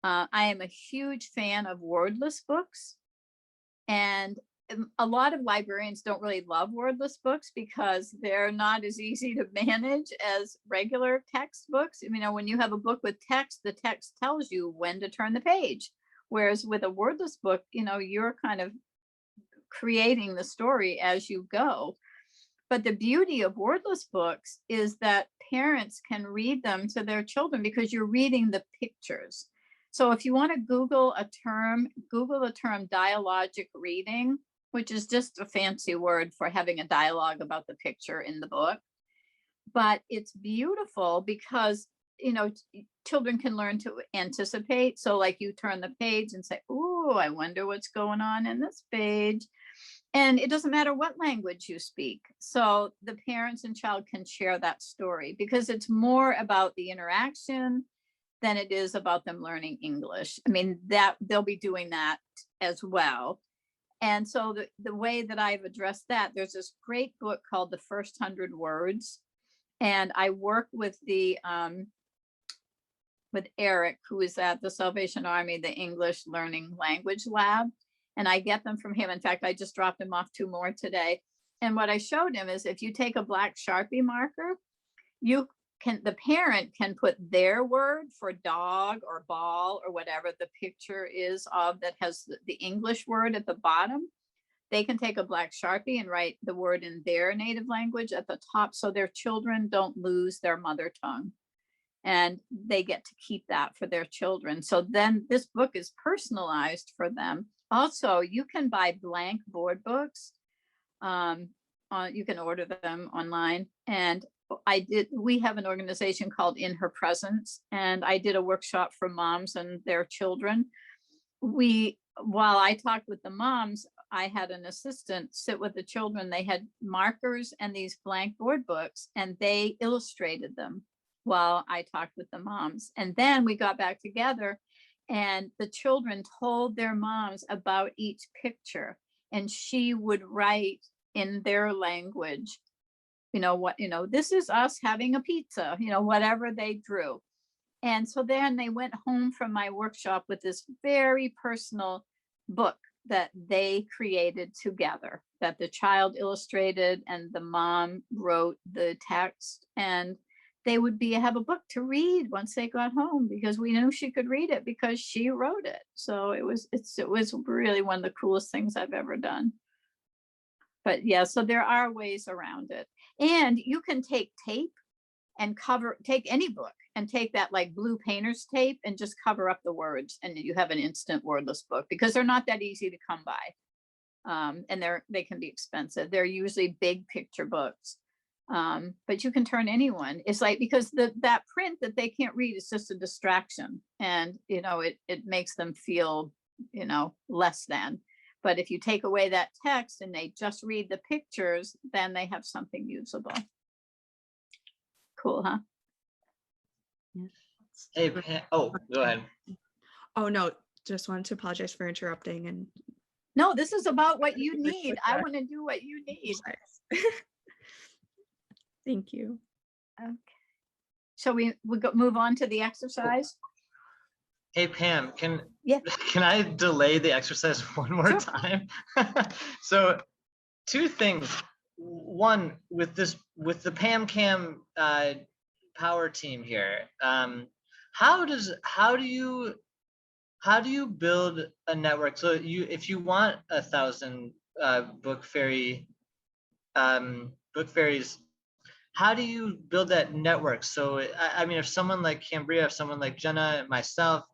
[SPEAKER 4] I am a huge fan of wordless books, and a lot of librarians don't really love wordless books because they're not as easy to manage as regular textbooks. You know, when you have a book with text, the text tells you when to turn the page. Whereas with a wordless book, you know, you're kind of creating the story as you go. But the beauty of wordless books is that parents can read them to their children because you're reading the pictures. So if you want to Google the term dialogic reading, which is just a fancy word for having a dialogue about the picture in the book. But it's beautiful because, you know, children can learn to anticipate. So like you turn the page and say, oh, I wonder what's going on in this page. And it doesn't matter what language you speak. So the parents and child can share that story because it's more about the interaction than it is about them learning English. I mean, that they'll be doing that as well. And so the way that I've addressed that, there's this great book called The First 100 Words. And I work with Eric, who is at the Salvation Army, the English Learning Language Lab. And I get them from him. In fact, I just dropped him off 2 more today. And what I showed him is if you take a black Sharpie marker, the parent can put their word for dog or ball or whatever the picture is of that has the English word at the bottom. They can take a black Sharpie and write the word in their native language at the top so their children don't lose their mother tongue. And they get to keep that for their children. So then this book is personalized for them. Also, you can buy blank board books. You can order them online. And we have an organization called In Her Presence, and I did a workshop for moms and their children. While I talked with the moms, I had an assistant sit with the children. They had markers and these blank board books, and they illustrated them while I talked with the moms. And then we got back together, and the children told their moms about each picture, and she would write in their language, this is us having a pizza, whatever they drew. And so then they went home from my workshop with this very personal book that they created together, that the child illustrated and the mom wrote the text, and they would have a book to read once they got home, because we knew she could read it because she wrote it. So it was really one of the coolest things I've ever done. But yeah, so there are ways around it. And you can take tape and take any book and take that like blue painter's tape and just cover up the words, and you have an instant wordless book, because they're not that easy to come by. And they can be expensive. They're usually big picture books. But you can turn anyone. It's like, because that print that they can't read is just a distraction, and it makes them feel less than. But if you take away that text and they just read the pictures, then they have something usable. Cool, huh?
[SPEAKER 1] Hey, Pam, oh, go ahead.
[SPEAKER 3] Oh no, just wanted to apologize for interrupting. And
[SPEAKER 4] no, this is about what you need. I want to do what you need.
[SPEAKER 3] Thank you.
[SPEAKER 4] Okay. So we move on to the exercise.
[SPEAKER 1] Hey, Pam, can
[SPEAKER 4] Yeah.
[SPEAKER 1] Can I delay the exercise one more
[SPEAKER 4] Sure.
[SPEAKER 1] time? So 2 things. One, with the Pam Cam power team here, how do you build a network? So if you want 1,000 book fairies, how do you build that network? So I mean, if someone like Cambria, if someone like Jenna, myself,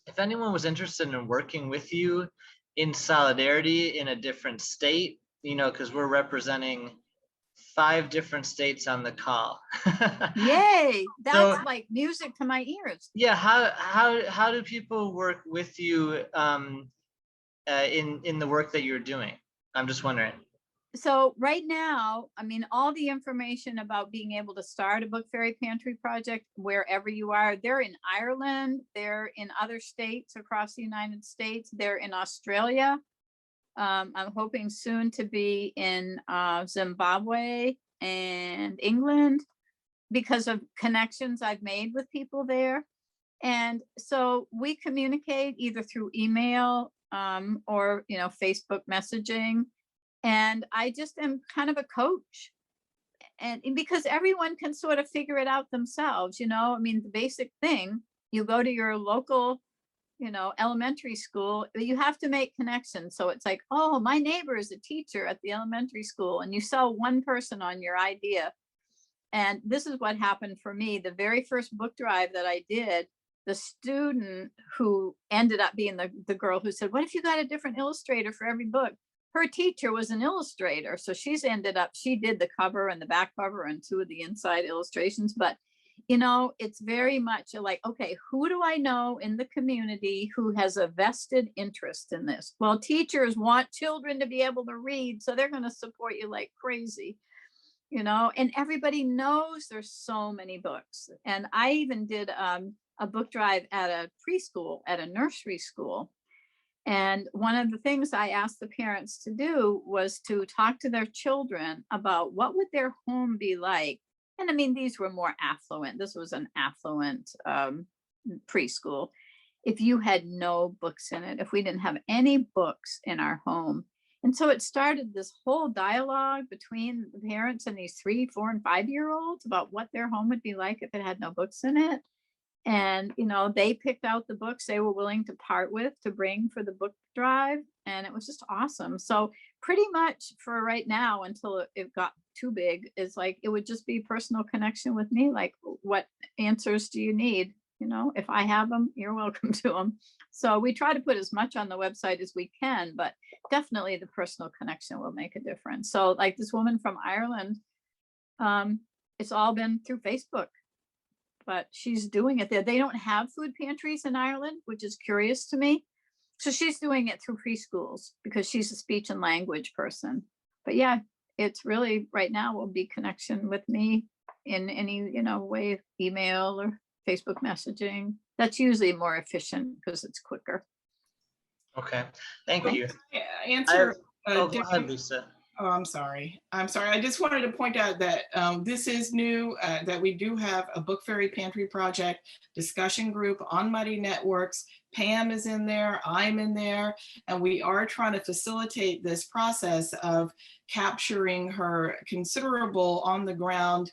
[SPEAKER 1] if anyone was interested in working with you in solidarity in a different state, because we're representing 5 different states on the call.
[SPEAKER 4] Yay! That's
[SPEAKER 1] So,
[SPEAKER 4] like music to my ears.
[SPEAKER 1] yeah, how do people work with you in the work that you're doing? I'm just wondering.
[SPEAKER 4] So right now, I mean, all the information about being able to start a book fairy pantry project wherever you are, they're in Ireland, they're in other states across the United States, they're in Australia. I'm hoping soon to be in Zimbabwe and England, because of connections I've made with people there. And so we communicate either through email or Facebook messaging. And I just am kind of a coach, and because everyone can sort of figure it out themselves. I mean, the basic thing, you go to your local elementary school, you have to make connections. So it's like, oh, my neighbor is a teacher at the elementary school, and you sell one person on your idea. And this is what happened for me. The very first book drive that I did, the student who ended up being the girl who said, what if you got a different illustrator for every book? Her teacher was an illustrator. So she did the cover and the back cover and 2 of the inside illustrations. But, it's very much like, okay, who do I know in the community who has a vested interest in this? Well, teachers want children to be able to read, so they're going to support you like crazy. And everybody knows there's so many books. And I even did a book drive at a preschool, at a nursery school. And one of the things I asked the parents to do was to talk to their children about what would their home be like. And I mean, these were more affluent. This was an affluent preschool. If you had no books in it, if we didn't have any books in our home. And so it started this whole dialogue between the parents and these 3, 4, and 5-year-olds about what their home would be like if it had no books in it. And, they picked out the books they were willing to part with to bring for the book drive. And it was just awesome. So pretty much for right now, until it got too big, is like, it would just be personal connection with me. Like, what answers do you need? If I have them, you're welcome to them. So we try to put as much on the website as we can, but definitely the personal connection will make a difference. So like this woman from Ireland, it's all been through Facebook, but she's doing it there. They don't have food pantries in Ireland, which is curious to me. So she's doing it through preschools because she's a speech and language person. But yeah, it's really right now will be connection with me in any, way, email or Facebook messaging. That's usually more efficient because it's quicker.
[SPEAKER 1] Okay, thank
[SPEAKER 2] So
[SPEAKER 1] you.
[SPEAKER 2] can I answer.
[SPEAKER 1] Oh, go
[SPEAKER 2] Dan?
[SPEAKER 1] ahead, Lisa.
[SPEAKER 2] Oh, I'm sorry. I just wanted to point out that this is new, that we do have a Book Fairy Pantry Project discussion group on Muddy Networks. Pam is in there, I'm in there, and we are trying to facilitate this process of capturing her considerable on the ground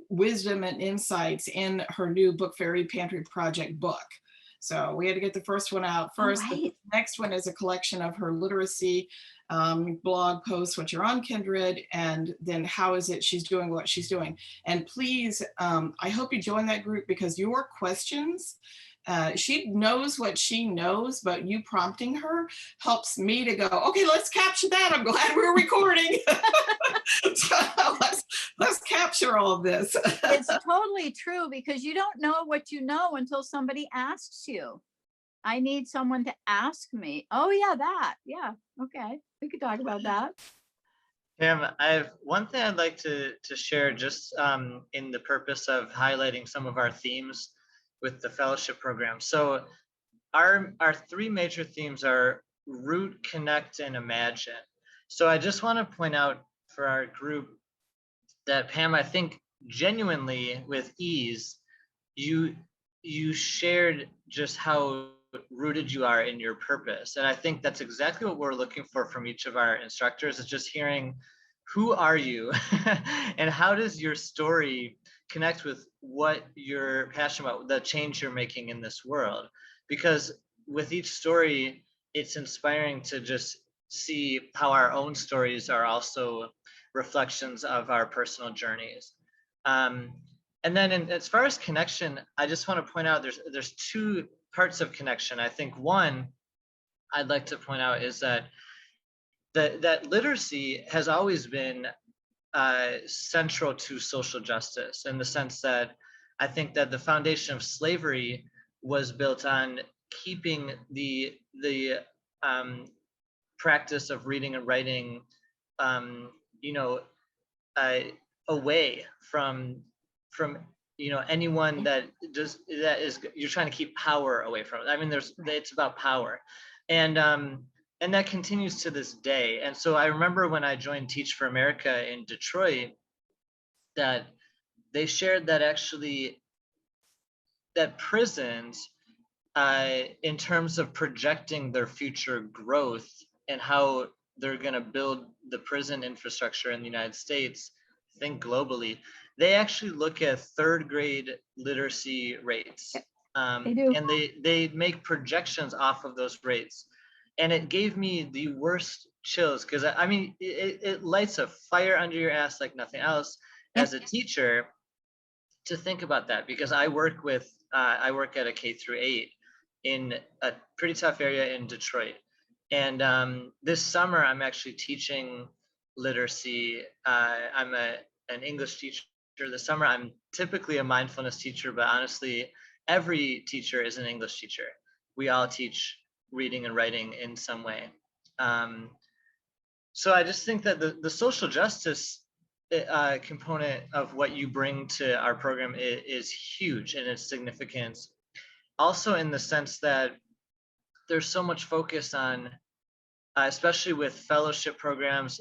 [SPEAKER 2] wisdom and insights in her new Book Fairy Pantry Project book. So we had to get the first one out first.
[SPEAKER 4] Right.
[SPEAKER 2] The next one is a collection of her literacy blog posts, which are on Kindred, and then how is it she's doing what she's doing. And please, I hope you join that group because your questions, she knows what she knows, but you prompting her helps me to go, okay, let's capture that. I'm glad we're recording. So let's capture all of this.
[SPEAKER 4] It's totally true because you don't know what you know until somebody asks you. I need someone to ask me. Oh yeah, that. Yeah. Okay. We could talk about that.
[SPEAKER 1] Pam, I have one thing I'd like to share just in the purpose of highlighting some of our themes with the fellowship program. So our three major themes are root, connect, and imagine. So I just want to point out for our group that Pam, I think genuinely with ease, you shared just how rooted you are in your purpose. And I think that's exactly what we're looking for from each of our instructors, is just hearing who are you and how does your story connect with what you're passionate about, the change you're making in this world. Because with each story, it's inspiring to just see how our own stories are also reflections of our personal journeys. And then as far as connection, I just want to point out there's two parts of connection. I think one I'd like to point out is that that literacy has always been central to social justice, in the sense that I think that the foundation of slavery was built on keeping the practice of reading and writing, away from anyone that is you're trying to keep power away from it. I mean, it's about power, and that continues to this day. And so I remember when I joined Teach for America in Detroit, that they shared that actually that prisons, in terms of projecting their future growth and how they're going to build the prison infrastructure in the United States, think globally, they actually look at third grade literacy rates.
[SPEAKER 4] They do.
[SPEAKER 1] And they make projections off of those rates. And it gave me the worst chills, because I mean, it lights a fire under your ass like nothing else as a teacher to think about that, because I work at a K-8 in a pretty tough area in Detroit. And this summer, I'm actually teaching literacy. I'm an English teacher. This summer, I'm typically a mindfulness teacher, but honestly, every teacher is an English teacher. We all teach reading and writing in some way. So I just think that the social justice component of what you bring to our program is huge in its significance. Also, in the sense that there's so much focus on, especially with fellowship programs,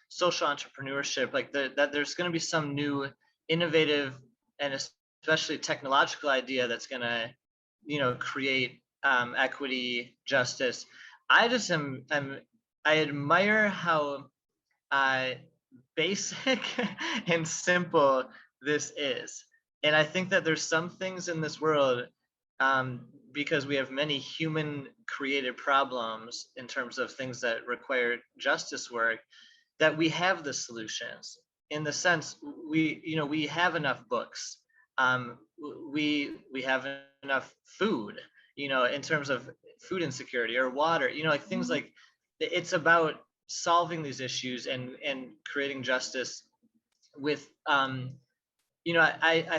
[SPEAKER 1] social entrepreneurship, like that there's going to be some new innovative and especially technological idea that's going to, create equity, justice. I admire how basic and simple this is. And I think that there's some things in this world, because we have many human created problems in terms of things that require justice work, that we have the solutions. In the sense, we have enough books, we have enough food, in terms of food insecurity or water, like things like, it's about solving these issues and creating justice with, I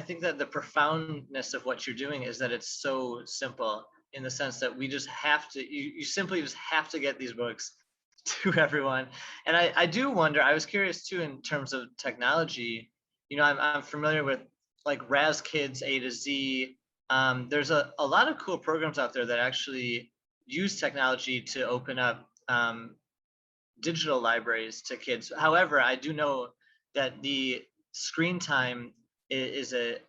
[SPEAKER 1] think that the profoundness of what you're doing is that it's so simple in the sense that we just have to, you simply just have to get these books to everyone. And I do wonder, I was curious too, in terms of technology, I'm familiar with like Raz Kids A to Z. There's a lot of cool programs out there that actually use technology to open up digital libraries to kids. However, I do know that the screen time is a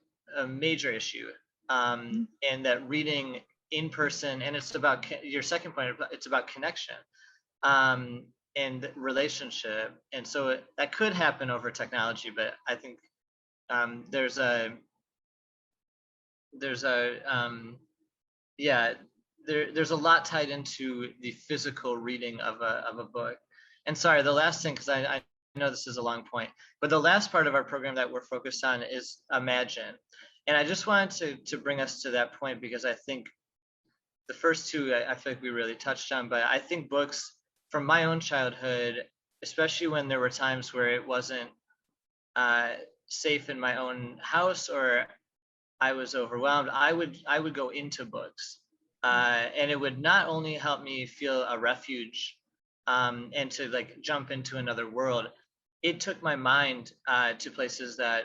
[SPEAKER 1] major issue, and that reading in person, and it's about your second point, it's about connection and relationship. And so that could happen over technology, but I think there's a there's a lot tied into the physical reading of a book. And sorry, the last thing, because I know this is a long point, but the last part of our program that we're focused on is Imagine. And I just wanted to bring us to that point, because I think the first two, I feel like we really touched on, but I think books from my own childhood, especially when there were times where it wasn't safe in my own house or I was overwhelmed, I would go into books. And it would not only help me feel a refuge and to like jump into another world, it took my mind to places that,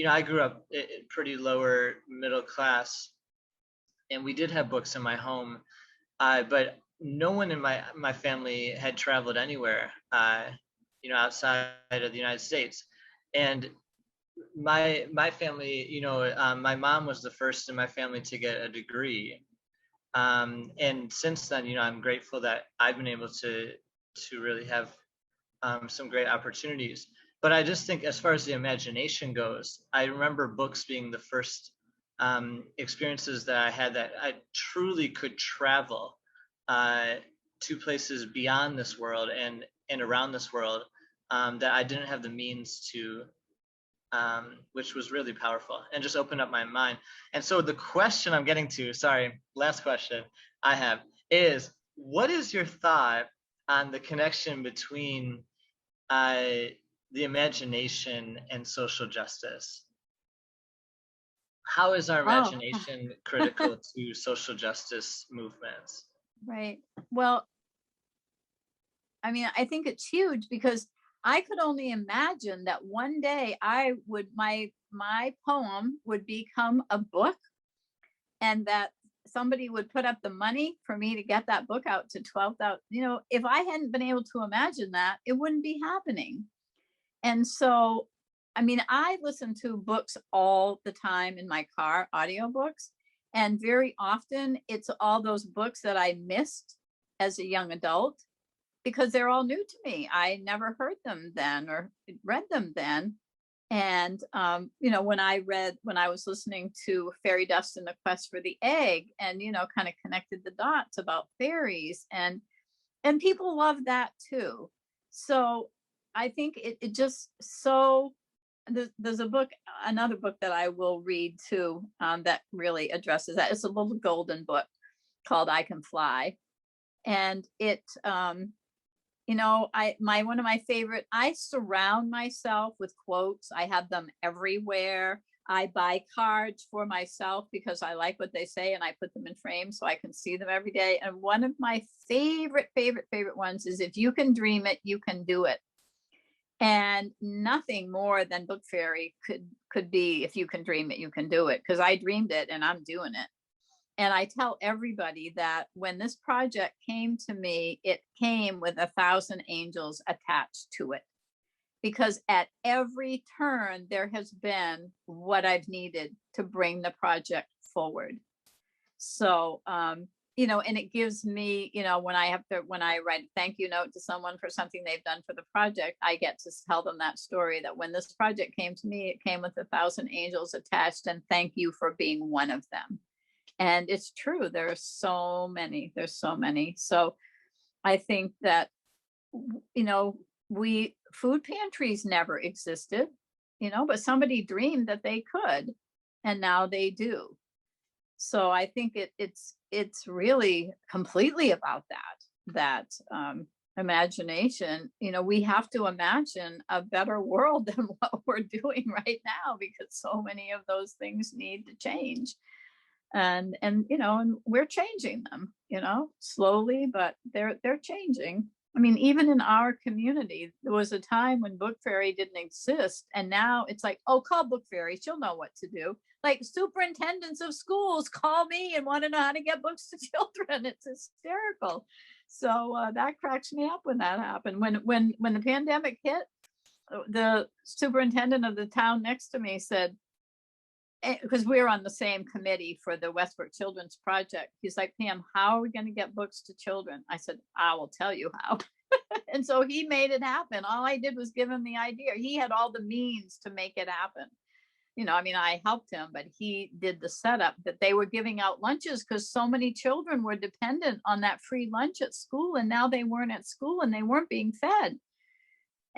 [SPEAKER 1] I grew up pretty lower middle class, and we did have books in my home, but no one in my family had traveled anywhere, outside of the United States. And my family, my mom was the first in my family to get a degree. And since then, I'm grateful that I've been able to really have some great opportunities. But I just think, as far as the imagination goes, I remember books being the first experiences that I had, that I truly could travel to places beyond this world and around this world that I didn't have the means to, which was really powerful and just opened up my mind. And so the question I'm getting to, sorry, last question I have is, what is your thought on the connection between the imagination and social justice? How is our imagination critical to social justice movements?
[SPEAKER 4] Right. Well, I mean, I think it's huge, because I could only imagine that one day my poem would become a book, and that somebody would put up the money for me to get that book out to 12,000. If I hadn't been able to imagine that, it wouldn't be happening. And so, I mean, I listen to books all the time in my car, audiobooks, and very often it's all those books that I missed as a young adult, because they're all new to me. I never heard them then or read them then. And, when I was listening to Fairy Dust and the Quest for the Egg, and, kind of connected the dots about fairies, and people love that too. So I think it just, so there's another book that I will read too, that really addresses that. It's a little golden book called I Can Fly. And it, one of my favorite, I surround myself with quotes. I have them everywhere. I buy cards for myself because I like what they say, and I put them in frames so I can see them every day. And one of my favorite ones is, if you can dream it, you can do it. And nothing more than Book Fairy could be, if you can dream it, you can do it. Because I dreamed it and I'm doing it. And I tell everybody that when this project came to me, it came with 1,000 angels attached to it. Because at every turn, there has been what I've needed to bring the project forward. So, and it gives me, when I write a thank you note to someone for something they've done for the project, I get to tell them that story, that when this project came to me, it came with 1,000 angels attached, and thank you for being one of them. And it's true. There's so many. So I think that, food pantries never existed, but somebody dreamed that they could, and now they do. So I think it's really completely about that imagination. We have to imagine a better world than what we're doing right now, because so many of those things need to change. And you know, and we're changing them, you know, slowly, but they're changing. I mean, even in our community, there was a time when Book Fairy didn't exist, and now it's like, oh, call Book Fairy, she'll know what to do. Like superintendents of schools call me and want to know how to get books to children. It's hysterical. So that cracks me up when that happened. When the pandemic hit, the superintendent of the town next to me said, because we're on the same committee for the Westbrook Children's Project. He's like, Pam, how are we going to get books to children? I said, I will tell you how. And so he made it happen. All I did was give him the idea. He had all the means to make it happen. You know, I mean, I helped him, but he did the setup that they were giving out lunches because so many children were dependent on that free lunch at school. And now they weren't at school and they weren't being fed.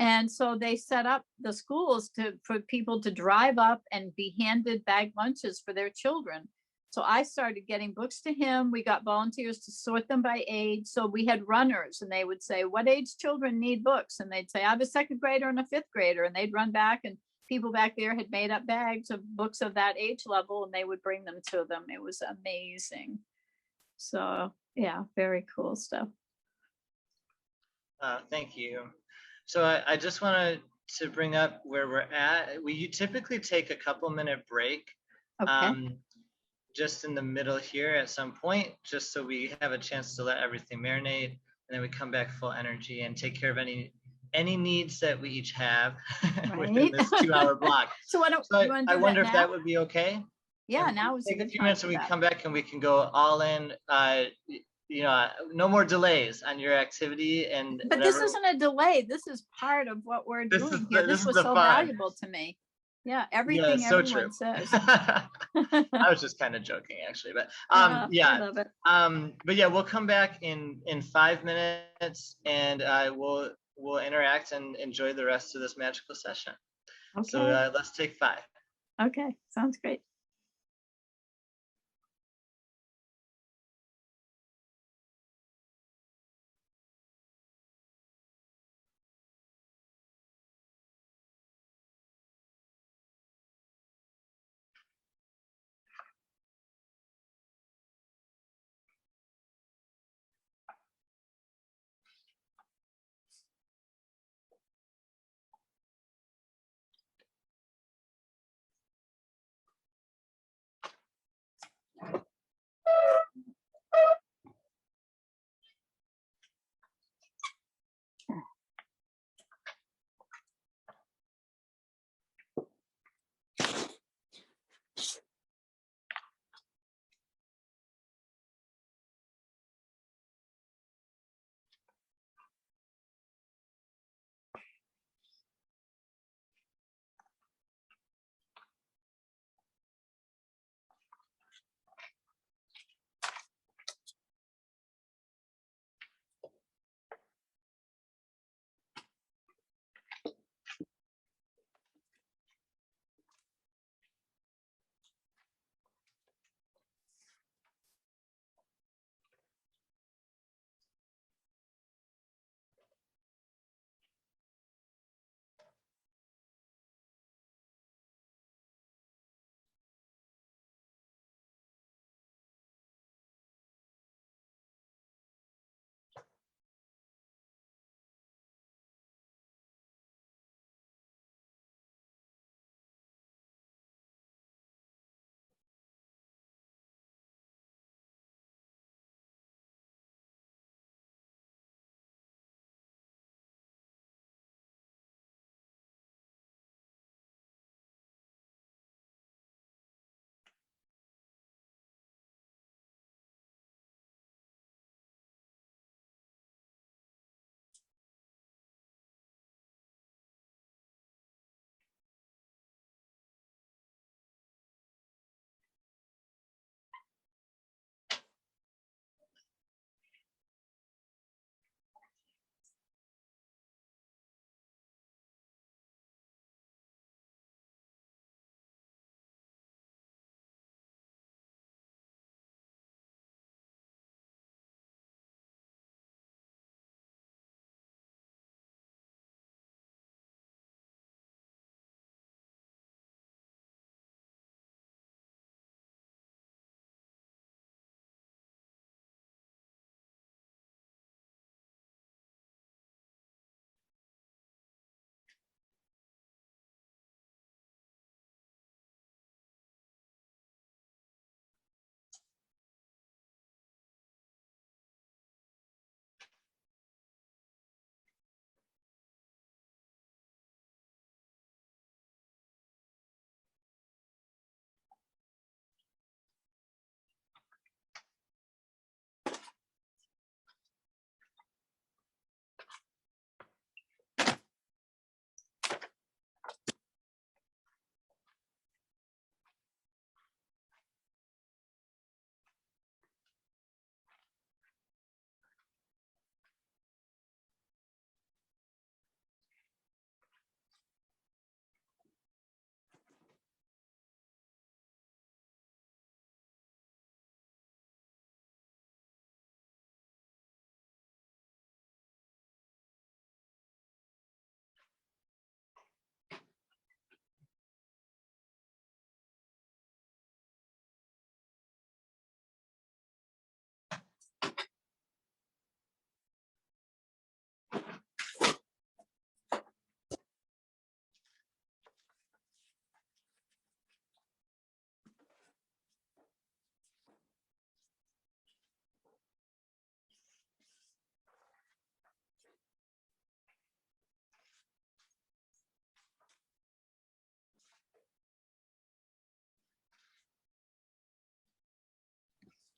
[SPEAKER 4] And so they set up the schools for people to drive up and be handed bag lunches for their children. So I started getting books to him. We got volunteers to sort them by age. So we had runners and they would say, what age children need books? And they'd say, I have a second grader and a fifth grader. And they'd run back and people back there had made up bags of books of that age level and they would bring them to them. It was amazing. So yeah, very cool stuff.
[SPEAKER 1] Thank you. So I just wanted to bring up where we're at. We typically take a couple-minute break,
[SPEAKER 4] Okay.
[SPEAKER 1] just in the middle here at some point, just so we have a chance to let everything marinate, and then we come back full energy and take care of any needs that we each have within this 2-hour block.
[SPEAKER 4] So why don't you want to do
[SPEAKER 1] I wonder
[SPEAKER 4] that
[SPEAKER 1] if
[SPEAKER 4] now?
[SPEAKER 1] that would be okay.
[SPEAKER 4] Yeah,
[SPEAKER 1] And
[SPEAKER 4] now is a
[SPEAKER 1] take a
[SPEAKER 4] good
[SPEAKER 1] few
[SPEAKER 4] time
[SPEAKER 1] minutes
[SPEAKER 4] for
[SPEAKER 1] and we
[SPEAKER 4] that.
[SPEAKER 1] come back and we can go all in. You know, no more delays on your activity and
[SPEAKER 4] But
[SPEAKER 1] whatever.
[SPEAKER 4] this isn't a delay. This is part of what we're doing here. This was so valuable to me. Yeah, everything
[SPEAKER 1] so
[SPEAKER 4] everyone
[SPEAKER 1] true.
[SPEAKER 4] says.
[SPEAKER 1] I was just kind of joking, actually, but yeah.
[SPEAKER 4] I love it.
[SPEAKER 1] But yeah, we'll come back in 5 minutes, and we'll interact and enjoy the rest of this magical session.
[SPEAKER 4] Okay.
[SPEAKER 1] So let's take 5.
[SPEAKER 4] Okay, sounds great.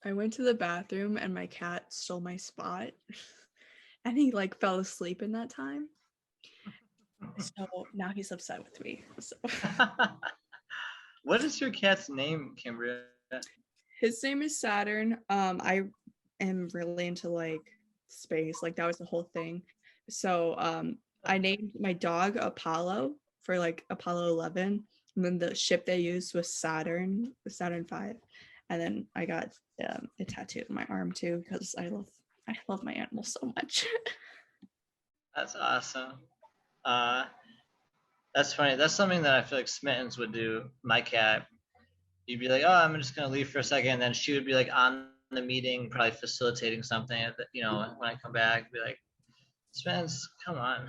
[SPEAKER 3] I went to the bathroom and my cat stole my spot. And he like fell asleep in that time. So now he's upset with me. So
[SPEAKER 1] What is your cat's name, Cambria?
[SPEAKER 3] his name is Saturn. I am really into like space. Like that was the whole thing. So I named my dog Apollo for like Apollo 11. And then the ship they used was Saturn, the Saturn 5. And then I got it tattooed on my arm too because I love my animals so much.
[SPEAKER 1] That's awesome. Uh, that's funny. That's something that I feel like Smittens would do. My cat, you'd be like, "Oh, I'm just gonna leave for a second," and then she would be like on the meeting, probably facilitating something. You know, when I come back, be like, "Smittens, come on." And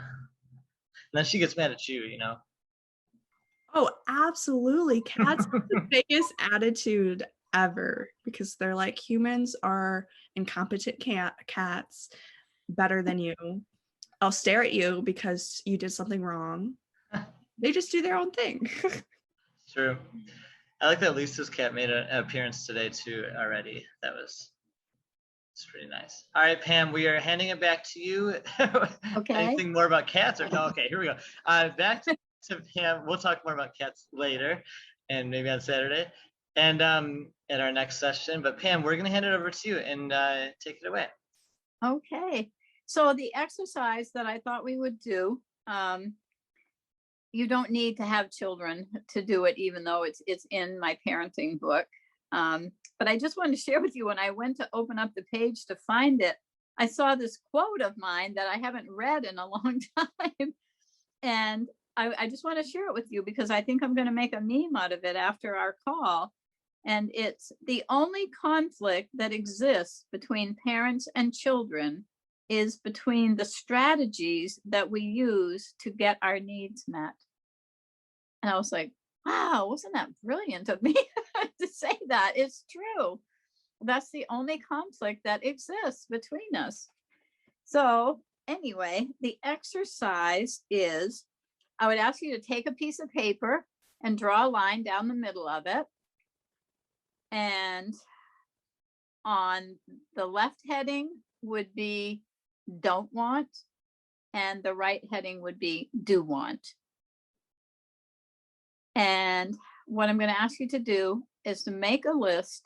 [SPEAKER 1] then she gets mad at you. You know.
[SPEAKER 3] Oh, absolutely. Cats have the biggest attitude ever because they're like humans are incompetent cats better than you. I'll stare at you because you did something wrong. They just do their own thing.
[SPEAKER 1] True. I like that Lisa's cat made an appearance today too already. It's pretty nice. All right, Pam, we are handing it back to you.
[SPEAKER 4] Okay.
[SPEAKER 1] Anything more about cats? Or no? Okay, here we go. Back to Pam. We'll talk more about cats later, and maybe on Saturday, and at our next session. But Pam, we're gonna hand it over to you and take it away.
[SPEAKER 4] Okay. So the exercise that I thought we would do, you don't need to have children to do it, even though it's in my parenting book. But I just wanted to share with you, when I went to open up the page to find it, I saw this quote of mine that I haven't read in a long time. And I just want to share it with you because I think I'm going to make a meme out of it after our call. And it's, the only conflict that exists between parents and children is between the strategies that we use to get our needs met. And I was like, wow, wasn't that brilliant of me to say that? It's true. That's the only conflict that exists between us. So anyway, the exercise is, I would ask you to take a piece of paper and draw a line down the middle of it. And on the left heading would be don't want, and the right heading would be do want. And what I'm going to ask you to do is to make a list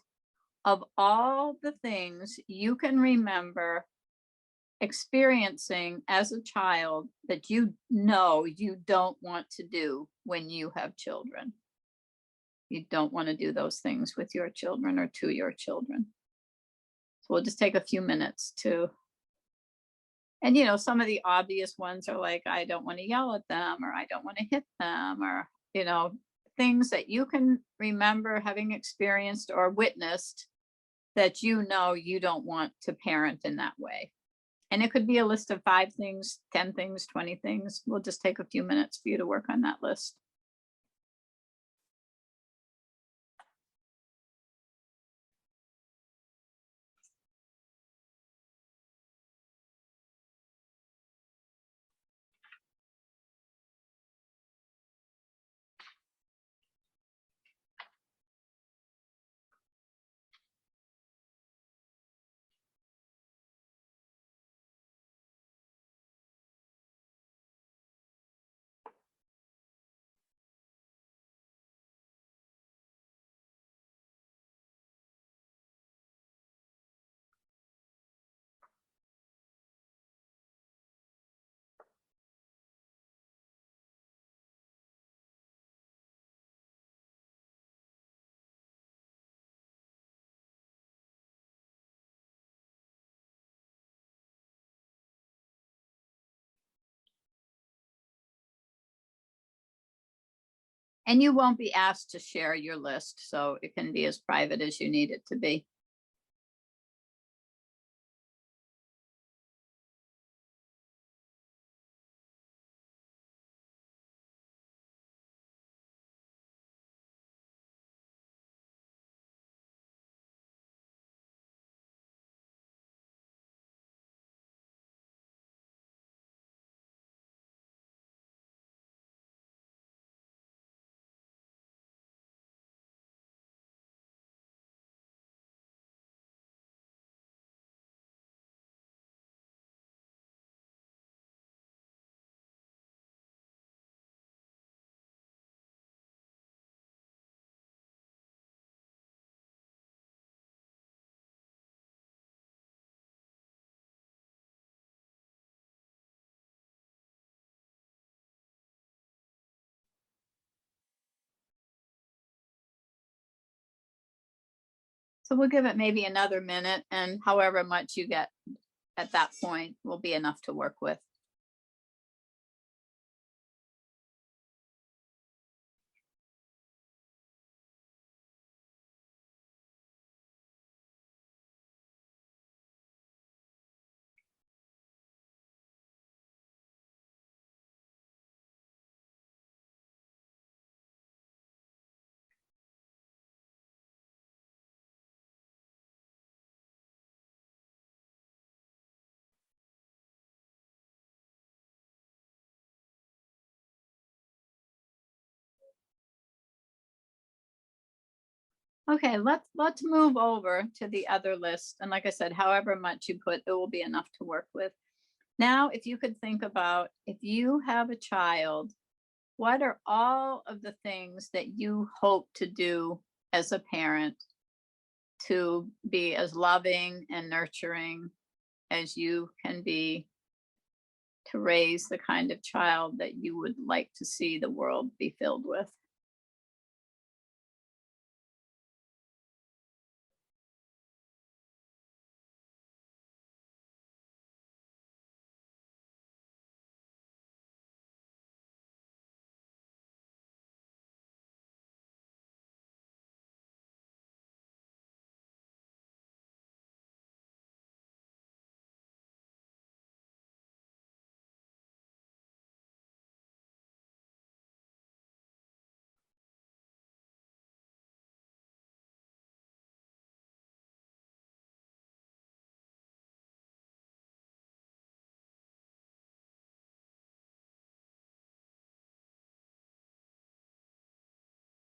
[SPEAKER 4] of all the things you can remember experiencing as a child that you know you don't want to do when you have children. You don't want to do those things with your children or to your children. So we'll just take a few minutes to, and you know, some of the obvious ones are like, I don't want to yell at them, or I don't want to hit them, or, you know, things that you can remember having experienced or witnessed that you know you don't want to parent in that way. And it could be a list of 5 things, 10 things, 20 things. We'll just take a few minutes for you to work on that list. And you won't be asked to share your list, so it can be as private as you need it to be. So we'll give it maybe another minute, and however much you get at that point will be enough to work with. Okay, let's move over to the other list. And like I said, however much you put, it will be enough to work with. Now, if you could think about, if you have a child, what are all of the things that you hope to do as a parent to be as loving and nurturing as you can be, to raise the kind of child that you would like to see the world be filled with?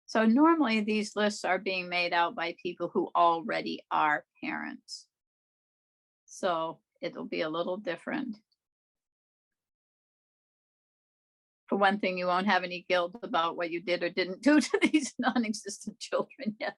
[SPEAKER 4] So normally these lists are being made out by people who already are parents. So it'll be a little different. For one thing, you won't have any guilt about what you did or didn't do to these non-existent children yet.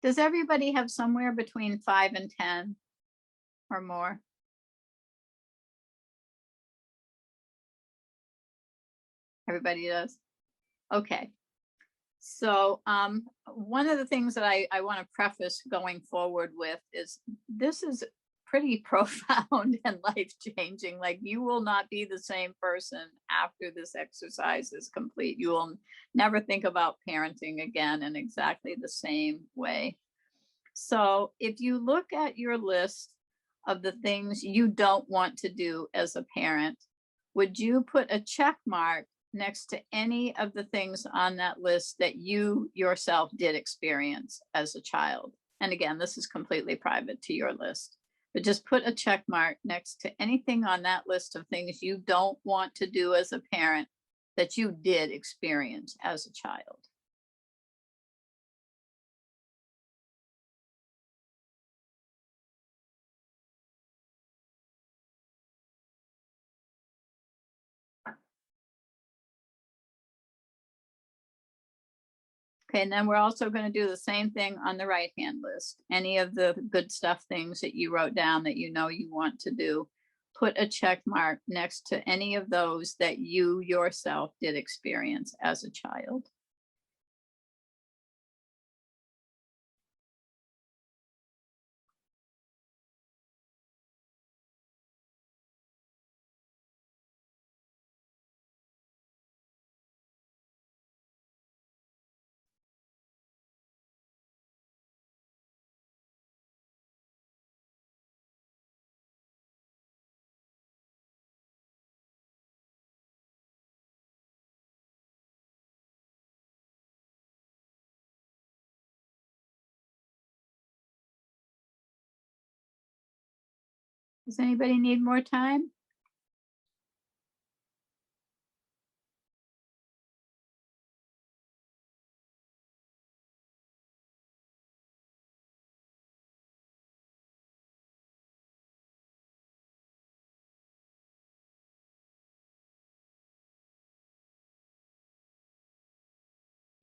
[SPEAKER 4] Does everybody have somewhere between 5 and 10 or more? Everybody does? Okay. So one of the things that I want to preface going forward with is this is pretty profound and life-changing. Like, you will not be the same person after this exercise is complete. You will never think about parenting again in exactly the same way. So if you look at your list of the things you don't want to do as a parent, would you put a check mark next to any of the things on that list that you yourself did experience as a child? And again, this is completely private to your list, but just put a check mark next to anything on that list of things you don't want to do as a parent that you did experience as a child. Okay, and then we're also going to do the same thing on the right-hand list. Any of the good stuff things that you wrote down that you know you want to do, put a check mark next to any of those that you yourself did experience as a child. Does anybody need more time?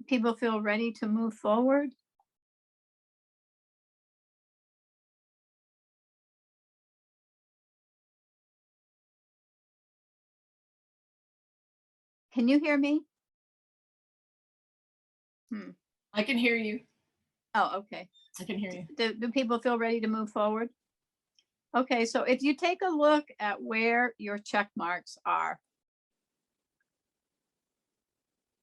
[SPEAKER 4] People feel ready to move forward? Can you hear me?
[SPEAKER 2] I can hear you.
[SPEAKER 4] Oh, okay.
[SPEAKER 2] I can hear you.
[SPEAKER 4] Do people feel ready to move forward? Okay, so if you take a look at where your check marks are,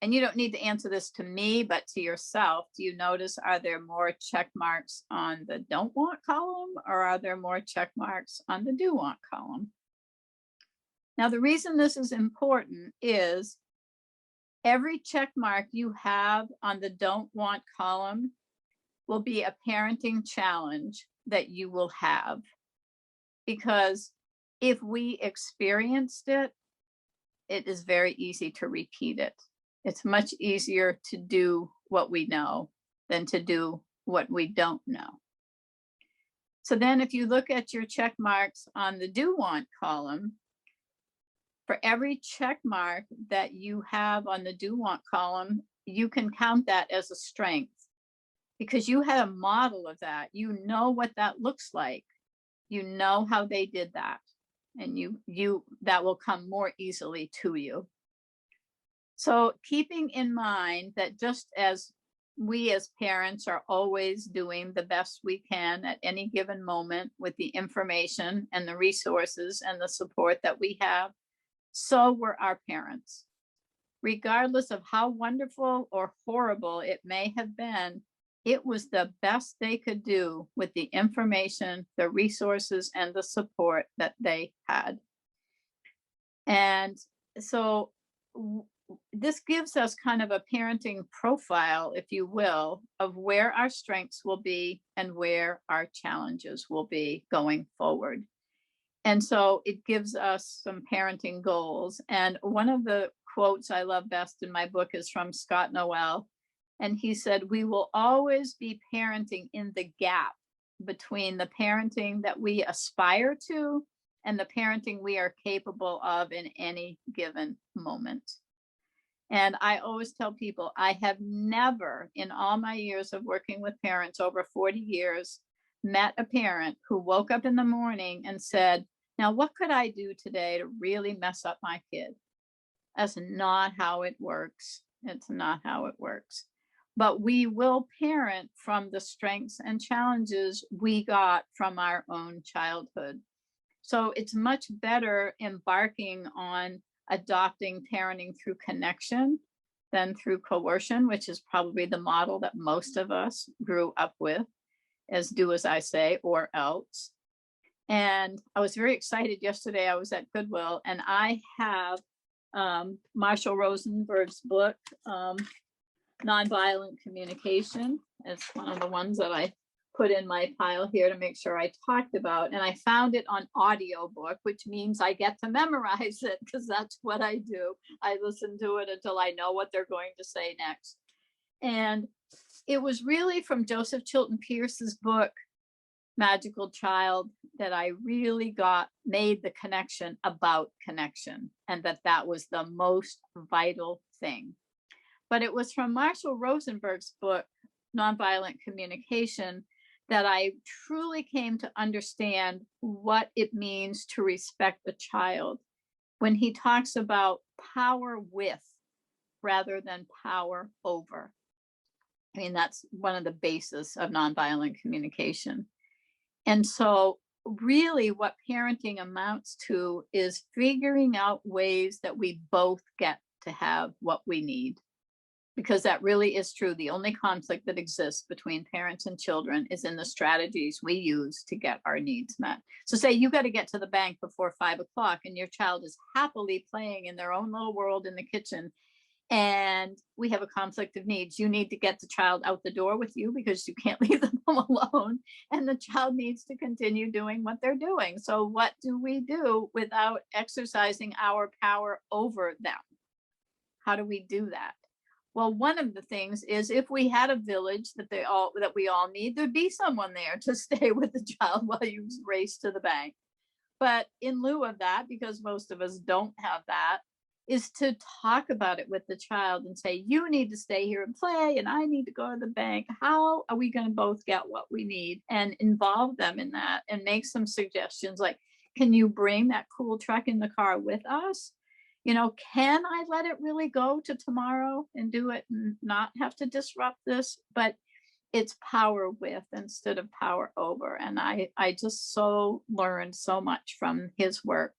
[SPEAKER 4] and you don't need to answer this to me, but to yourself, do you notice, are there more check marks on the don't want column, or are there more check marks on the do want column? Now, the reason this is important is every check mark you have on the don't want column will be a parenting challenge that you will have. Because if we experienced it, it is very easy to repeat it. It's much easier to do what we know than to do what we don't know. So then if you look at your check marks on the do want column, for every check mark that you have on the do want column, you can count that as a strength because you had a model of that. You know what that looks like. You know how they did that, and that will come more easily to you. So keeping in mind that just as we as parents are always doing the best we can at any given moment with the information and the resources and the support that we have, so were our parents. Regardless of how wonderful or horrible it may have been, it was the best they could do with the information, the resources, and the support that they had. And so this gives us kind of a parenting profile, if you will, of where our strengths will be and where our challenges will be going forward. And so it gives us some parenting goals. And one of the quotes I love best in my book is from Scott Noel. And he said, "We will always be parenting in the gap between the parenting that we aspire to and the parenting we are capable of in any given moment." And I always tell people, I have never in all my years of working with parents, over 40 years, met a parent who woke up in the morning and said, "Now, what could I do today to really mess up my kid?" That's not how it works. It's not how it works. But we will parent from the strengths and challenges we got from our own childhood. So it's much better embarking on adopting parenting through connection than through coercion, which is probably the model that most of us grew up with, as do as I say, or else. And I was very excited yesterday. I was at Goodwill and I have Marshall Rosenberg's book, Nonviolent Communication. It's one of the ones that I put in my pile here to make sure I talked about. And I found it on audiobook, which means I get to memorize it because that's what I do. I listen to it until I know what they're going to say next. And it was really from Joseph Chilton Pierce's book, Magical Child, that I really made the connection about connection, and that was the most vital thing. But it was from Marshall Rosenberg's book, Nonviolent Communication, that I truly came to understand what it means to respect a child when he talks about power with rather than power over. I mean, that's one of the bases of nonviolent communication. And so really what parenting amounts to is figuring out ways that we both get to have what we need. Because that really is true. The only conflict that exists between parents and children is in the strategies we use to get our needs met. So say you got to get to the bank before 5 o'clock and your child is happily playing in their own little world in the kitchen. and we have a conflict of needs. You need to get the child out the door with you because you can't leave them alone. And the child needs to continue doing what they're doing. So what do we do without exercising our power over them? How do we do that? Well, one of the things is if we had a village that we all need, there'd be someone there to stay with the child while you race to the bank. But in lieu of that, because most of us don't have that, is to talk about it with the child and say, you need to stay here and play, and I need to go to the bank. How are we going to both get what we need? And involve them in that and make some suggestions like, can you bring that cool truck in the car with us? You know, can I let it really go to tomorrow and do it and not have to disrupt this? But it's power with instead of power over. And I just so learned so much from his work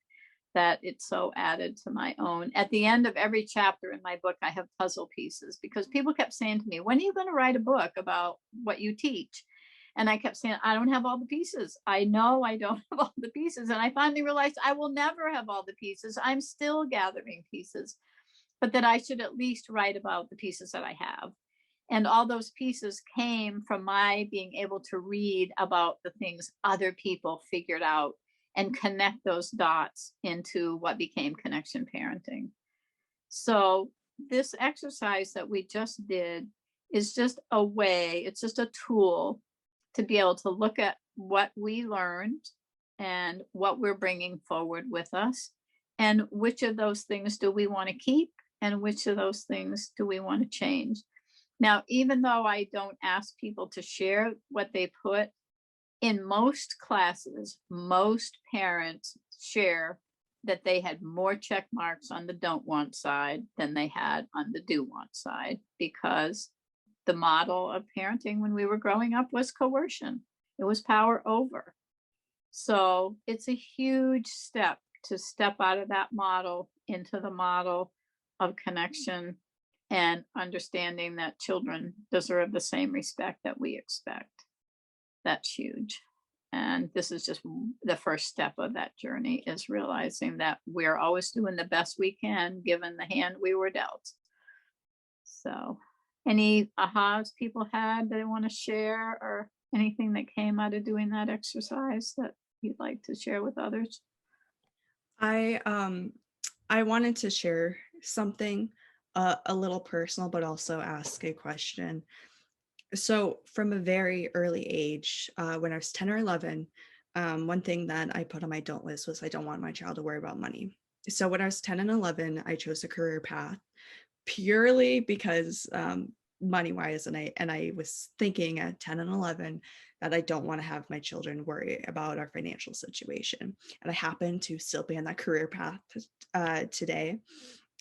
[SPEAKER 4] that it's so added to my own. At the end of every chapter in my book, I have puzzle pieces because people kept saying to me, when are you going to write a book about what you teach? And I kept saying, I don't have all the pieces. I know I don't have all the pieces. And I finally realized I will never have all the pieces. I'm still gathering pieces, but that I should at least write about the pieces that I have. And all those pieces came from my being able to read about the things other people figured out and connect those dots into what became connection parenting. So this exercise that we just did is just a way, it's just a tool to be able to look at what we learned and what we're bringing forward with us, and which of those things do we want to keep and which of those things do we want to change. Now, even though I don't ask people to share what they put, in most classes, most parents share that they had more check marks on the don't want side than they had on the do want side, because the model of parenting when we were growing up was coercion. It was power over. So it's a huge step to step out of that model into the model of connection and understanding that children deserve the same respect that we expect. That's huge. And this is just the first step of that journey, is realizing that we're always doing the best we can given the hand we were dealt. So any ahas people had that they want to share, or anything that came out of doing that exercise that you'd like to share with others?
[SPEAKER 3] I wanted to share something a little personal, but also ask a question. So from a very early age, when I was 10 or 11, one thing that I put on my don't list was I don't want my child to worry about money. So when I was 10 and 11, I chose a career path purely because money-wise, and I was thinking at 10 and 11 that I don't want to have my children worry about our financial situation. And I happen to still be on that career path today.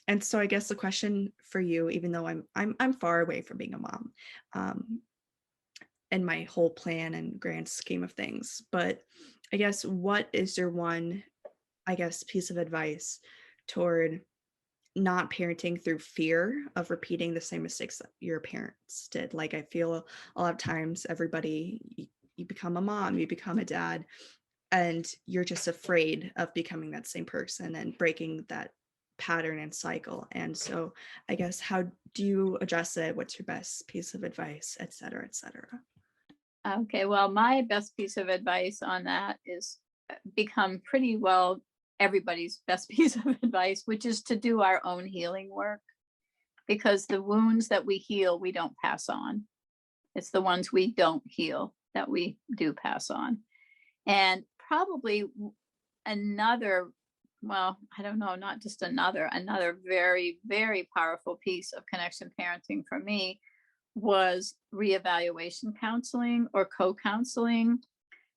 [SPEAKER 3] And so I guess the question for you, even though I'm far away from being a mom, and my whole plan and grand scheme of things, but I guess what is your one, I guess, piece of advice toward not parenting through fear of repeating the same mistakes that your parents did? Like, I feel a lot of times everybody, you become a mom, you become a dad, and you're just afraid of becoming that same person and breaking that pattern and cycle. And so I guess, how do you address it? What's your best piece of advice, et cetera, et cetera?
[SPEAKER 4] Okay, well, my best piece of advice on that is become pretty well everybody's best piece of advice, which is to do our own healing work, because the wounds that we heal, we don't pass on. It's the ones we don't heal that we do pass on. And probably another, well, I don't know, not just another very, very powerful piece of connection parenting for me was reevaluation counseling or co-counseling.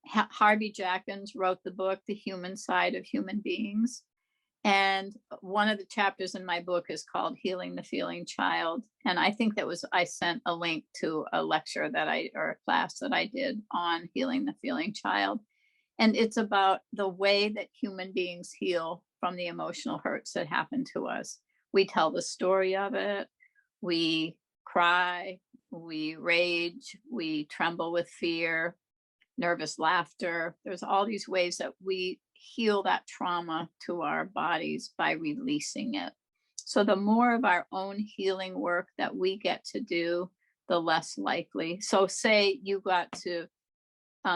[SPEAKER 4] Harvey Jackins wrote the book, The Human Side of Human Beings. And one of the chapters in my book is called Healing the Feeling Child. And I think I sent a link to a lecture or a class that I did on healing the feeling child. And it's about the way that human beings heal from the emotional hurts that happen to us. We tell the story of it. We cry, we rage, we tremble with fear, nervous laughter. There's all these ways that we heal that trauma to our bodies by releasing it. So the more of our own healing work that we get to do, the less likely. So say you got to,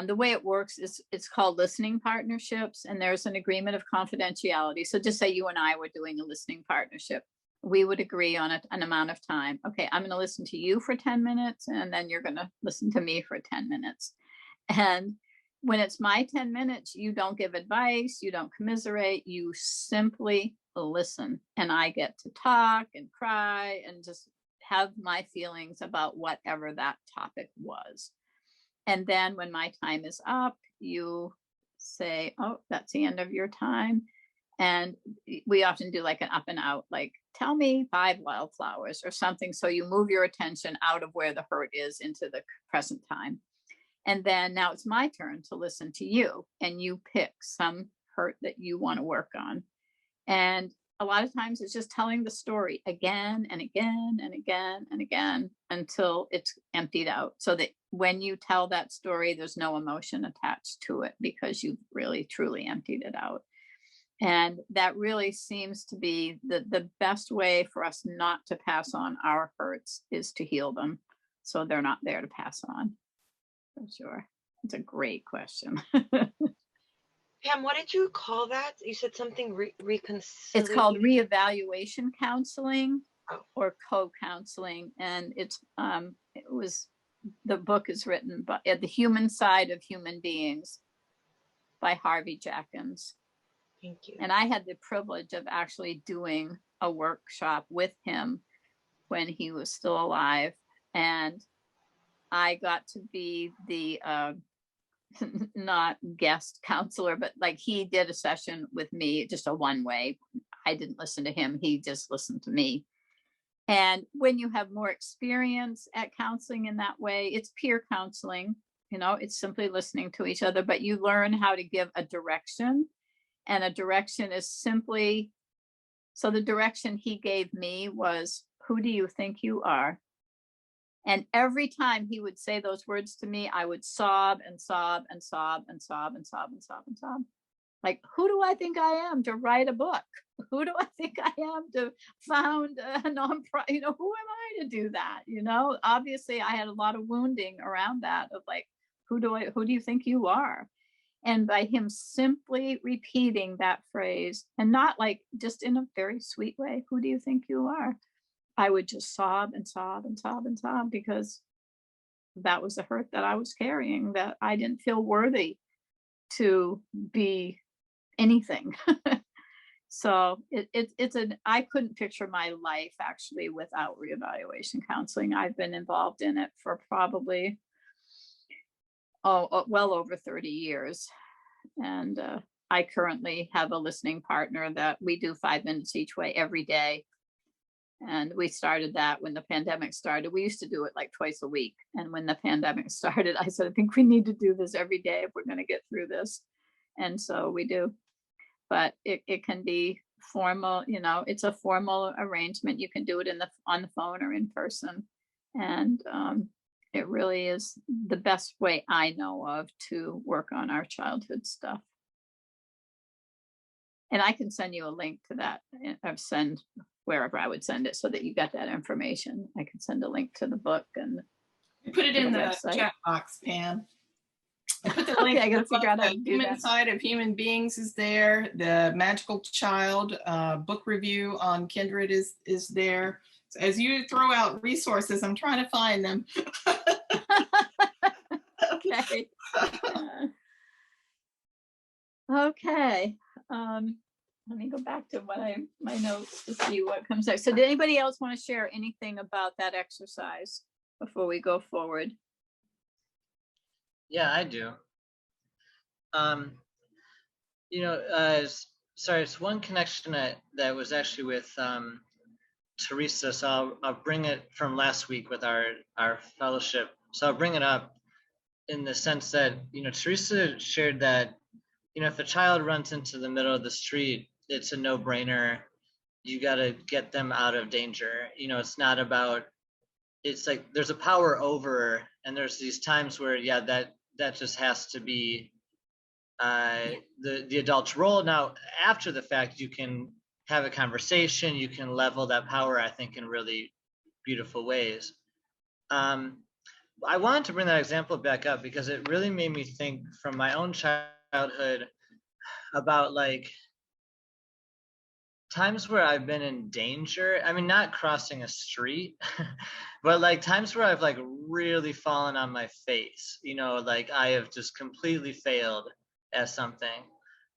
[SPEAKER 4] the way it works is it's called listening partnerships, and there's an agreement of confidentiality. So just say you and I were doing a listening partnership. We would agree on an amount of time. Okay, I'm going to listen to you for 10 minutes, and then you're going to listen to me for 10 minutes. And when it's my 10 minutes, you don't give advice, you don't commiserate, you simply listen. And I get to talk and cry and just have my feelings about whatever that topic was. And then when my time is up, you say, oh, that's the end of your time. And we often do like an up and out, like, tell me 5 wildflowers or something. So you move your attention out of where the hurt is into the present time. And then now it's my turn to listen to you, and you pick some hurt that you want to work on. And a lot of times it's just telling the story again and again and again and again until it's emptied out, so that when you tell that story, there's no emotion attached to it because you've really truly emptied it out. And that really seems to be the best way for us not to pass on our hurts, is to heal them so they're not there to pass on. For sure. It's a great question.
[SPEAKER 5] Pam, what did you call that? You said something
[SPEAKER 4] It's called reevaluation counseling
[SPEAKER 5] Oh.
[SPEAKER 4] or co-counseling. And the book is written by The Human Side of Human Beings by Harvey Jackins.
[SPEAKER 5] Thank you.
[SPEAKER 4] And I had the privilege of actually doing a workshop with him when he was still alive. And I got to be the not guest counselor, but like he did a session with me, just a one way. I didn't listen to him. He just listened to me. And when you have more experience at counseling in that way, it's peer counseling, it's simply listening to each other, but you learn how to give a direction. And a direction is simply, so the direction he gave me was, who do you think you are? And every time he would say those words to me, I would sob and sob and sob and sob and sob and sob and sob. Like, who do I think I am to write a book? Who do I think I am to found a nonprofit? Who am I to do that? Obviously I had a lot of wounding around that of like, who do you think you are? And by him simply repeating that phrase, and not like just in a very sweet way, who do you think you are? I would just sob and sob and sob and sob, because that was the hurt that I was carrying, that I didn't feel worthy to be anything. So I couldn't picture my life actually without reevaluation counseling. I've been involved in it for probably well over 30 years. And I currently have a listening partner that we do 5 minutes each way every day. And we started that when the pandemic started. We used to do it like twice a week. And when the pandemic started, I said, I think we need to do this every day if we're going to get through this. And so we do. But it can be formal, it's a formal arrangement. You can do it on the phone or in person. And it really is the best way I know of to work on our childhood stuff. And I can send you a link to that. I've send wherever I would send it so that you get that information. I can send a link to the book and
[SPEAKER 2] put it in the
[SPEAKER 4] website.
[SPEAKER 2] Chat box, Pam. I put the link.
[SPEAKER 4] Okay, I gotta figure out how to do
[SPEAKER 2] Human
[SPEAKER 4] that.
[SPEAKER 2] Side of Human Beings is there. The Magical Child book review on Kindred is there. So as you throw out resources, I'm trying to find them.
[SPEAKER 4] Okay. Okay. Let me go back to my notes to see what comes next. So did anybody else want to share anything about that exercise before we go forward?
[SPEAKER 1] Yeah, I do. Sorry, it's one connection that was actually with Teresa. So I'll bring it from last week with our fellowship. So I'll bring it up in the sense that, Teresa shared that, if a child runs into the middle of the street, it's a no-brainer. You got to get them out of danger. It's not about, it's like there's a power over, and there's these times where, yeah, that just has to be the adult's role. Now, after the fact, you can have a conversation, you can level that power, I think, in really beautiful ways. I wanted to bring that example back up because it really made me think from my own childhood about like times where I've been in danger. I mean, not crossing a street, but like times where I've like really fallen on my face, you know, like I have just completely failed at something.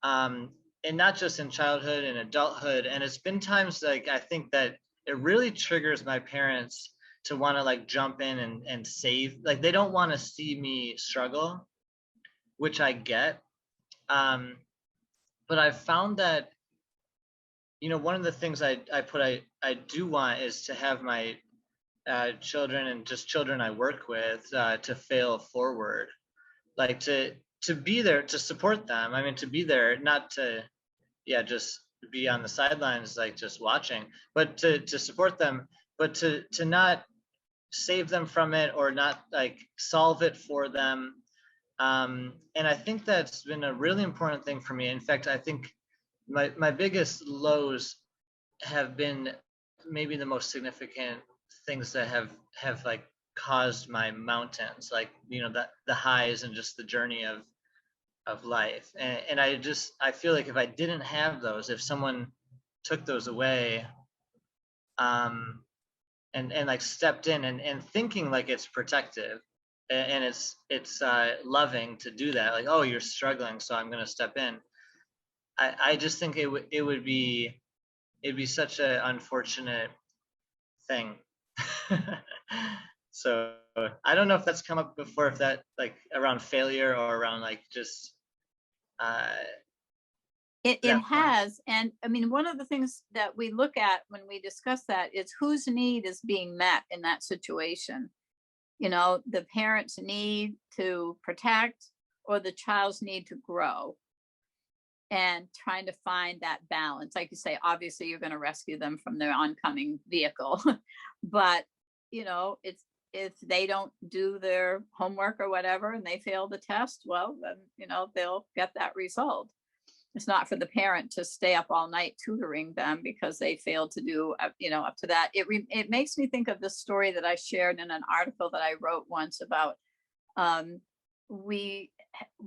[SPEAKER 1] And not just in childhood and adulthood. And it's been times like I think that it really triggers my parents to want to like jump in and save. Like they don't want to see me struggle, which I get. But I've found that, you know, one of the things I do want is to have my children and just children I work with to fail forward, like to be there to support them. I mean, to be there, not to just be on the sidelines, like just watching, but to support them, but to not save them from it or not like solve it for them. And I think that's been a really important thing for me. In fact, I think my biggest lows have been maybe the most significant things that have like caused my mountains, like, you know, the highs and just the journey of life. And I feel like if I didn't have those, if someone took those away, and like stepped in and thinking like it's protective and it's loving to do that, like, oh, you're struggling, so I'm going to step in. I just think it'd be such an unfortunate thing. So I don't know if that's come up before, if that like around failure or around like just
[SPEAKER 4] It
[SPEAKER 1] that point.
[SPEAKER 4] has. And I mean, one of the things that we look at when we discuss that is whose need is being met in that situation. You know, the parent's need to protect or the child's need to grow, and trying to find that balance. Like you say, obviously you're going to rescue them from their oncoming vehicle, but you know, it's, if they don't do their homework or whatever and they fail the test, well, then, you know, they'll get that result. It's not for the parent to stay up all night tutoring them because they failed to do, you know, up to that. It makes me think of this story that I shared in an article that I wrote once about, we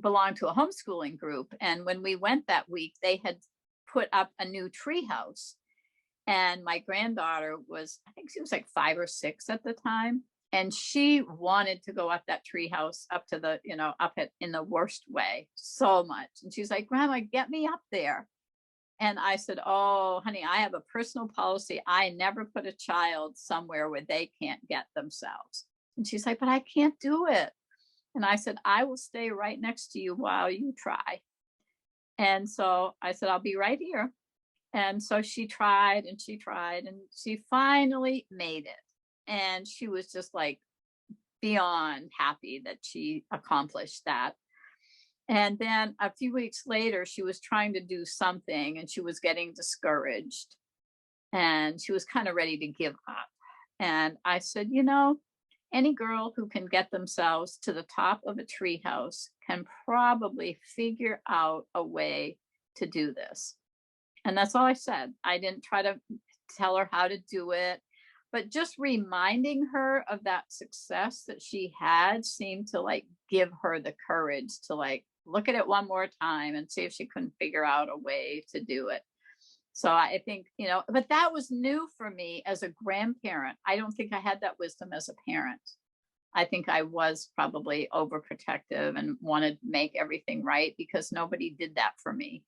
[SPEAKER 4] belonged to a homeschooling group. And when we went that week, they had put up a new tree house. And my granddaughter was, I think she was like 5 or 6 at the time. And she wanted to go up that tree house up to the, you know, up it in the worst way so much. And she's like, Grandma, get me up there. And I said, oh, honey, I have a personal policy. I never put a child somewhere where they can't get themselves. And she's like, but I can't do it. And I said, I will stay right next to you while you try. And so I said, I'll be right here. And so she tried and she tried and she finally made it. And she was just like beyond happy that she accomplished that. And then a few weeks later, she was trying to do something and she was getting discouraged and she was kind of ready to give up. And I said, you know, any girl who can get themselves to the top of a treehouse can probably figure out a way to do this. And that's all I said. I didn't try to tell her how to do it, but just reminding her of that success that she had seemed to like give her the courage to like look at it one more time and see if she couldn't figure out a way to do it. So I think, you know, but that was new for me as a grandparent. I don't think I had that wisdom as a parent. I think I was probably overprotective and wanted to make everything right because nobody did that for me.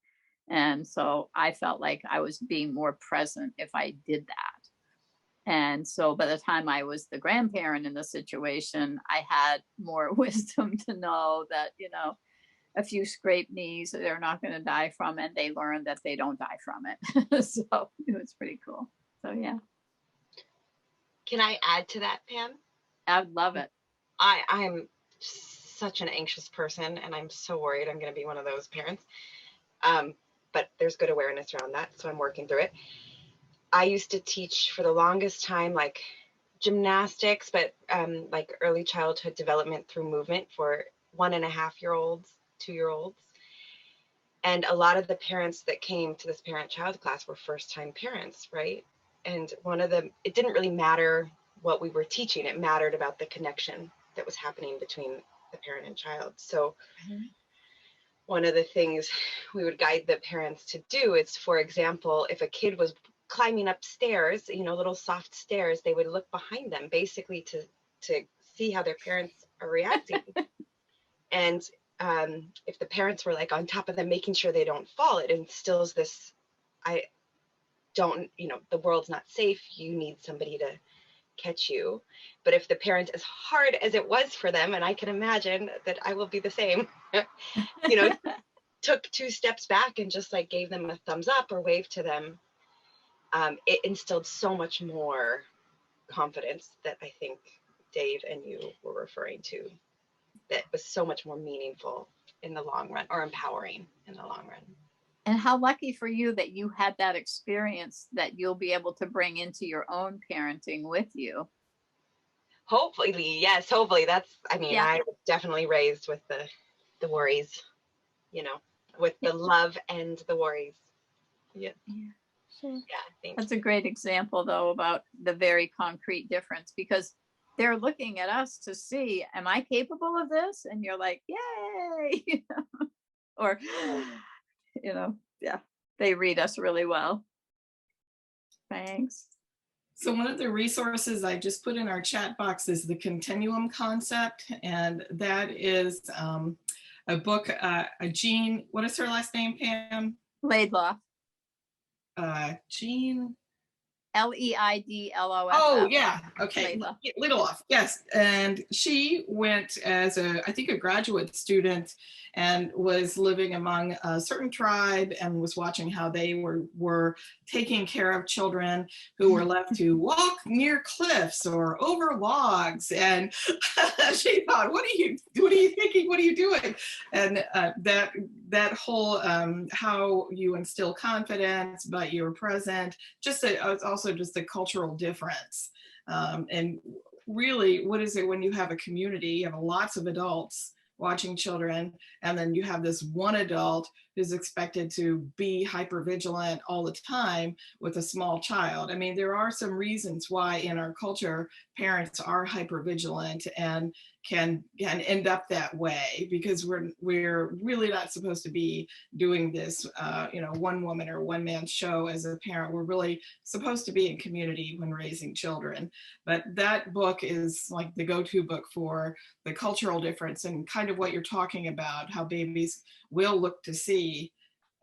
[SPEAKER 4] And so I felt like I was being more present if I did that. And so by the time I was the grandparent in the situation, I had more wisdom to know that, you know, a few scraped knees, they're not going to die from it. They learned that they don't die from it. So it was pretty cool. So yeah.
[SPEAKER 5] Can I add to that, Pam?
[SPEAKER 4] I'd love it.
[SPEAKER 5] I'm such an anxious person and I'm so worried I'm going to be one of those parents. But there's good awareness around that. So I'm working through it. I used to teach for the longest time, like gymnastics, but like early childhood development through movement for 1.5-year-olds, 2-year-olds. And a lot of the parents that came to this parent-child class were first-time parents, right? And it didn't really matter what we were teaching. It mattered about the connection that was happening between the parent and child. So one of the things we would guide the parents to do is, for example, if a kid was climbing up stairs, little soft stairs, they would look behind them basically to see how their parents are reacting. And if the parents were like on top of them, making sure they don't fall, it instills this, the world's not safe, you need somebody to catch you. But if the parent, as hard as it was for them, and I can imagine that I will be the same, took 2 steps back and just like gave them a thumbs up or waved to them, it instilled so much more confidence that I think Dave and you were referring to, that was so much more meaningful in the long run, or empowering in the long run.
[SPEAKER 4] And how lucky for you that you had that experience that you'll be able to bring into your own parenting with you.
[SPEAKER 5] Hopefully, yes, hopefully. I was definitely raised with the worries, with the love and the worries. Yeah.
[SPEAKER 4] Sure.
[SPEAKER 5] Yeah,
[SPEAKER 4] that's a great example, though, about the very concrete difference, because they're looking at us to see, am I capable of this? And you're like, yay, or, they read us really well. Thanks.
[SPEAKER 2] So one of the resources I just put in our chat box is the continuum concept. And that is a book, Jean, what is her last name, Pam?
[SPEAKER 4] Laidlaw.
[SPEAKER 2] Jean.
[SPEAKER 4] Leidloff.
[SPEAKER 2] Oh, yeah. Okay. Lidloff. Yes. And she went as I think a graduate student, and was living among a certain tribe and was watching how they were taking care of children who were left to walk near cliffs or over logs. And she thought, what are you thinking? What are you doing? And that whole how you instill confidence, but you're present, also just a cultural difference. And really, what is it when you have a community, you have lots of adults watching children, and then you have this one adult who's expected to be hypervigilant all the time with a small child. I mean, there are some reasons why in our culture parents are hypervigilant and can end up that way, because we're really not supposed to be doing this one woman or one man show as a parent. We're really supposed to be in community when raising children. But that book is like the go-to book for the cultural difference and kind of what you're talking about, how babies will look to see,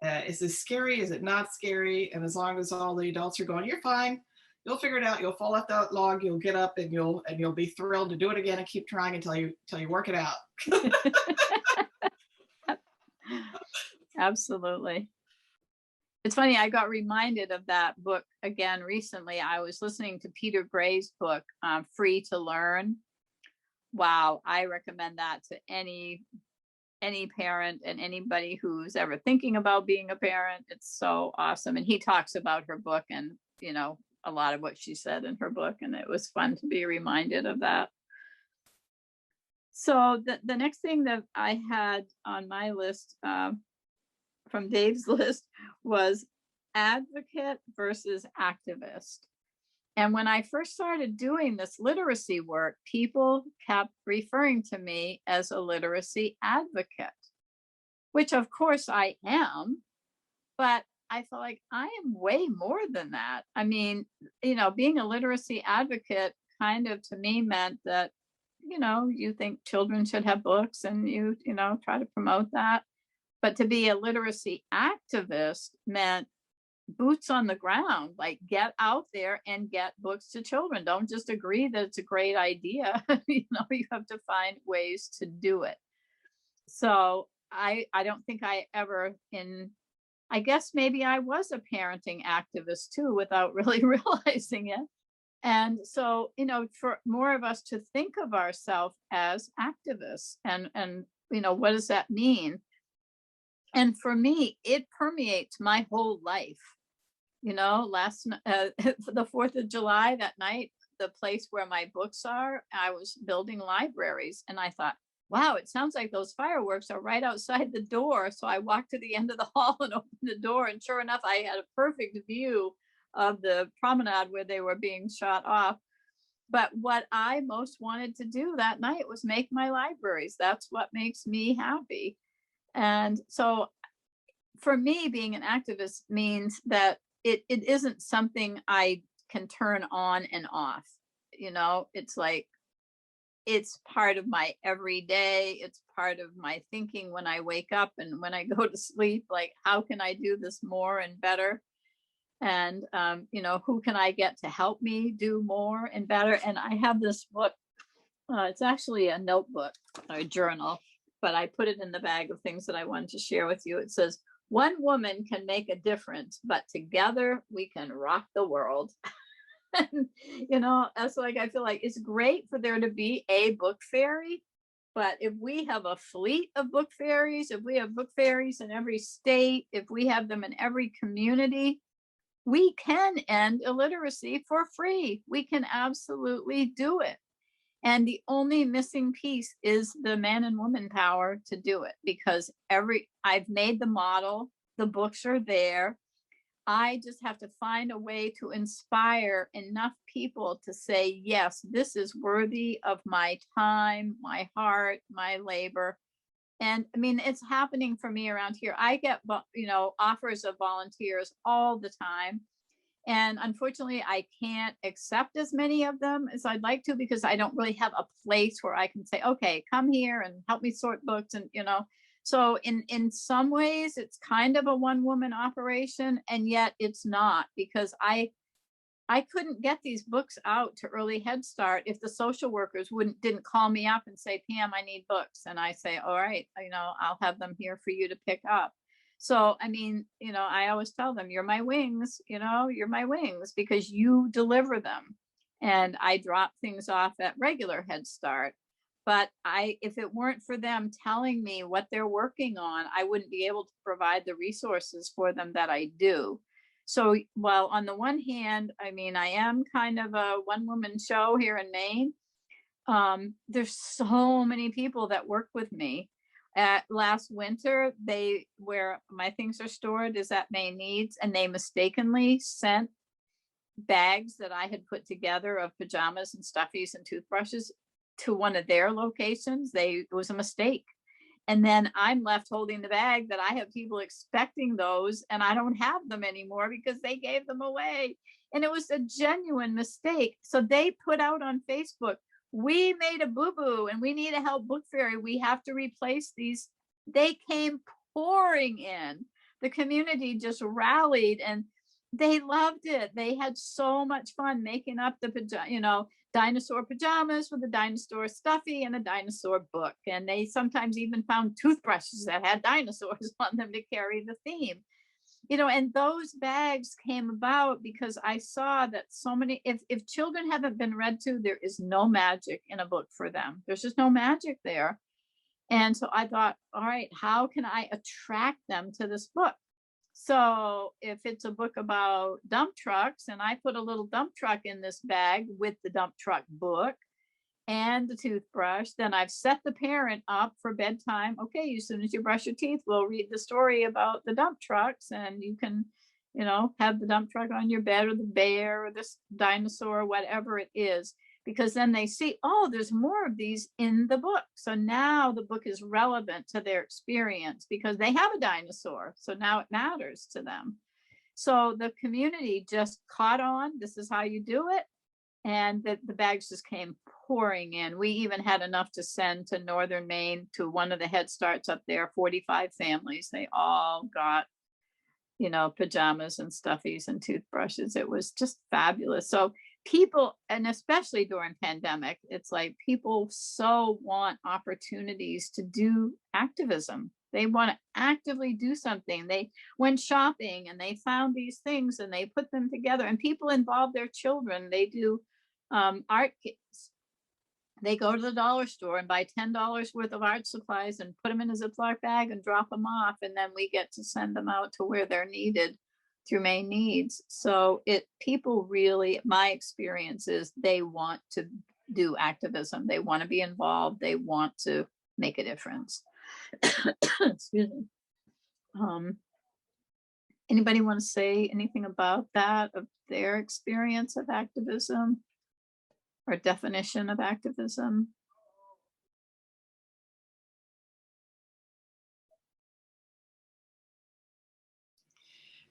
[SPEAKER 2] is this scary, is it not scary? And as long as all the adults are going, you're fine, you'll figure it out, you'll fall off that log, you'll get up, and you'll be thrilled to do it again and keep trying until you work it out.
[SPEAKER 4] Absolutely. It's funny, I got reminded of that book again recently. I was listening to Peter Gray's book, Free to Learn. Wow, I recommend that to any parent and anybody who's ever thinking about being a parent. It's so awesome. And he talks about her book and, a lot of what she said in her book. And it was fun to be reminded of that. So the next thing that I had on my list from Dave's list was advocate versus activist. And when I first started doing this literacy work, people kept referring to me as a literacy advocate, which of course I am, but I felt like I am way more than that. I mean, being a literacy advocate kind of to me meant that, you think children should have books and you try to promote that. But to be a literacy activist meant boots on the ground, like get out there and get books to children. Don't just agree that it's a great idea. You have to find ways to do it. So I don't think I ever I guess maybe I was a parenting activist too, without really realizing it. And so, for more of us to think of ourselves as activists and what does that mean? And for me, it permeates my whole life. Last the 4th of July, that night, the place where my books are, I was building libraries. And I thought, wow, it sounds like those fireworks are right outside the door. So I walked to the end of the hall and opened the door. And sure enough, I had a perfect view of the promenade where they were being shot off. But what I most wanted to do that night was make my libraries. That's what makes me happy. And so for me, being an activist means that it isn't something I can turn on and off. You know, it's like, it's part of my everyday. It's part of my thinking when I wake up and when I go to sleep, like, how can I do this more and better? And, you know, who can I get to help me do more and better? And I have this book. It's actually a notebook or a journal, but I put it in the bag of things that I wanted to share with you. It says, one woman can make a difference, but together we can rock the world. And, you know, that's like, I feel like it's great for there to be a book fairy, but if we have a fleet of book fairies, if we have book fairies in every state, if we have them in every community, we can end illiteracy for free. We can absolutely do it. And the only missing piece is the man and woman power to do it, because I've made the model, the books are there. I just have to find a way to inspire enough people to say, yes, this is worthy of my time, my heart, my labor. And I mean, it's happening for me around here. I get, you know, offers of volunteers all the time. And unfortunately, I can't accept as many of them as I'd like to, because I don't really have a place where I can say, okay, come here and help me sort books. And, you know, so in some ways, it's kind of a one woman operation, and yet it's not, because I couldn't get these books out to Early Head Start if the social workers didn't call me up and say, Pam, I need books. And I say, all right, you know, I'll have them here for you to pick up. So, I mean, you know, I always tell them, you're my wings, you know, you're my wings, because you deliver them. And I drop things off at regular Head Start. But if it weren't for them telling me what they're working on, I wouldn't be able to provide the resources for them that I do. So while on the one hand, I mean, I am kind of a one woman show here in Maine, there's so many people that work with me. Last winter, where my things are stored is at Maine Needs, and they mistakenly sent bags that I had put together of pajamas and stuffies and toothbrushes to one of their locations. It was a mistake. And then I'm left holding the bag that I have people expecting those, and I don't have them anymore because they gave them away. And it was a genuine mistake. So they put out on Facebook, we made a boo-boo and we need a help book fairy. We have to replace these. They came pouring in. The community just rallied and they loved it. They had so much fun making up the dinosaur pajamas with a dinosaur stuffy and a dinosaur book. And they sometimes even found toothbrushes that had dinosaurs on them to carry the theme. You know, and those bags came about because I saw that so many, if children haven't been read to, there is no magic in a book for them. There's just no magic there. And so I thought, all right, how can I attract them to this book? So if it's a book about dump trucks and I put a little dump truck in this bag with the dump truck book and the toothbrush, then I've set the parent up for bedtime. Okay, as soon as you brush your teeth, we'll read the story about the dump trucks, and you can, you know, have the dump truck on your bed, or the bear or this dinosaur, whatever it is, because then they see, oh, there's more of these in the book. So now the book is relevant to their experience because they have a dinosaur. So now it matters to them. So the community just caught on. This is how you do it. And the bags just came pouring in. We even had enough to send to Northern Maine to one of the Head Starts up there, 45 families. They all got, you know, pajamas and stuffies and toothbrushes. It was just fabulous. So people, and especially during pandemic, it's like people so want opportunities to do activism. They want to actively do something. They went shopping and they found these things and they put them together, and people involve their children. They do art kits. They go to the dollar store and buy $10 worth of art supplies and put them in a Ziploc bag and drop them off. And then we get to send them out to where they're needed through Maine Needs. So people really, my experience is they want to do activism. They want to be involved. They want to make a difference. Excuse me. Anybody want to say anything about that, of their experience of activism or definition of activism?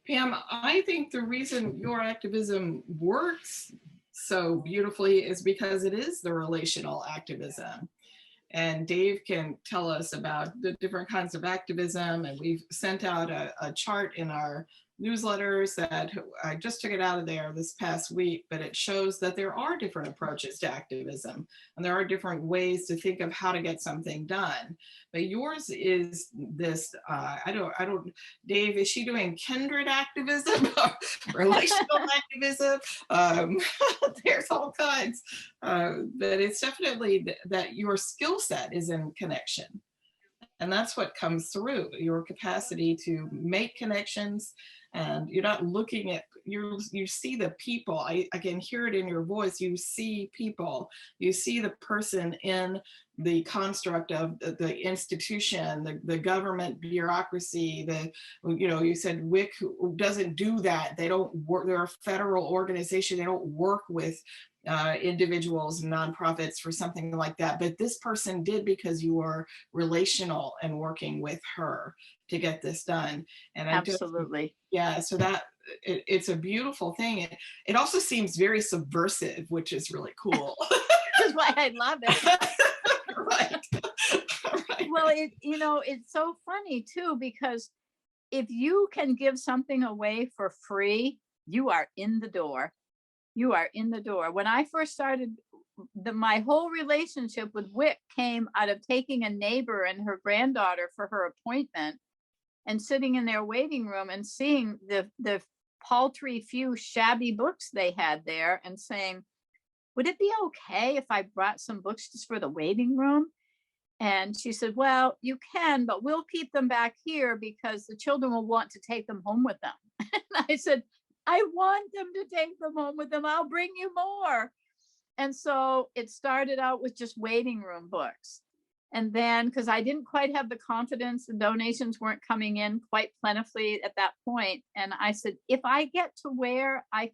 [SPEAKER 2] Pam, I think the reason your activism works so beautifully is because it is the relational activism. And Dave can tell us about the different kinds of activism. And we've sent out a chart in our newsletters that I just took it out of there this past week, but it shows that there are different approaches to activism and there are different ways to think of how to get something done. But yours is this, I don't, Dave, is she doing kindred activism, relational activism? There's all kinds, but it's definitely that your skill set is in connection. And that's what comes through, your capacity to make connections. And you're not looking at, you see the people. I can hear it in your voice. You see people, you see the person in the construct of the institution, the government bureaucracy, you said WIC doesn't do that. They don't work, they're a federal organization. They don't work with individuals, nonprofits for something like that. But this person did because you are relational and working with her to get this done. And
[SPEAKER 4] Absolutely.
[SPEAKER 2] Yeah, so that it's a beautiful thing. It also seems very subversive, which is really cool.
[SPEAKER 4] That's why I love it.
[SPEAKER 2] Right. Right.
[SPEAKER 4] Well, it's so funny too, because if you can give something away for free, you are in the door. You are in the door. When I first started, my whole relationship with WIC came out of taking a neighbor and her granddaughter for her appointment and sitting in their waiting room and seeing the paltry few shabby books they had there and saying, would it be okay if I brought some books just for the waiting room? And she said, well, you can, but we'll keep them back here because the children will want to take them home with them. And I said, I want them to take them home with them. I'll bring you more. And so it started out with just waiting room books. And then, because I didn't quite have the confidence, the donations weren't coming in quite plentifully at that point. And I said, if I get to where I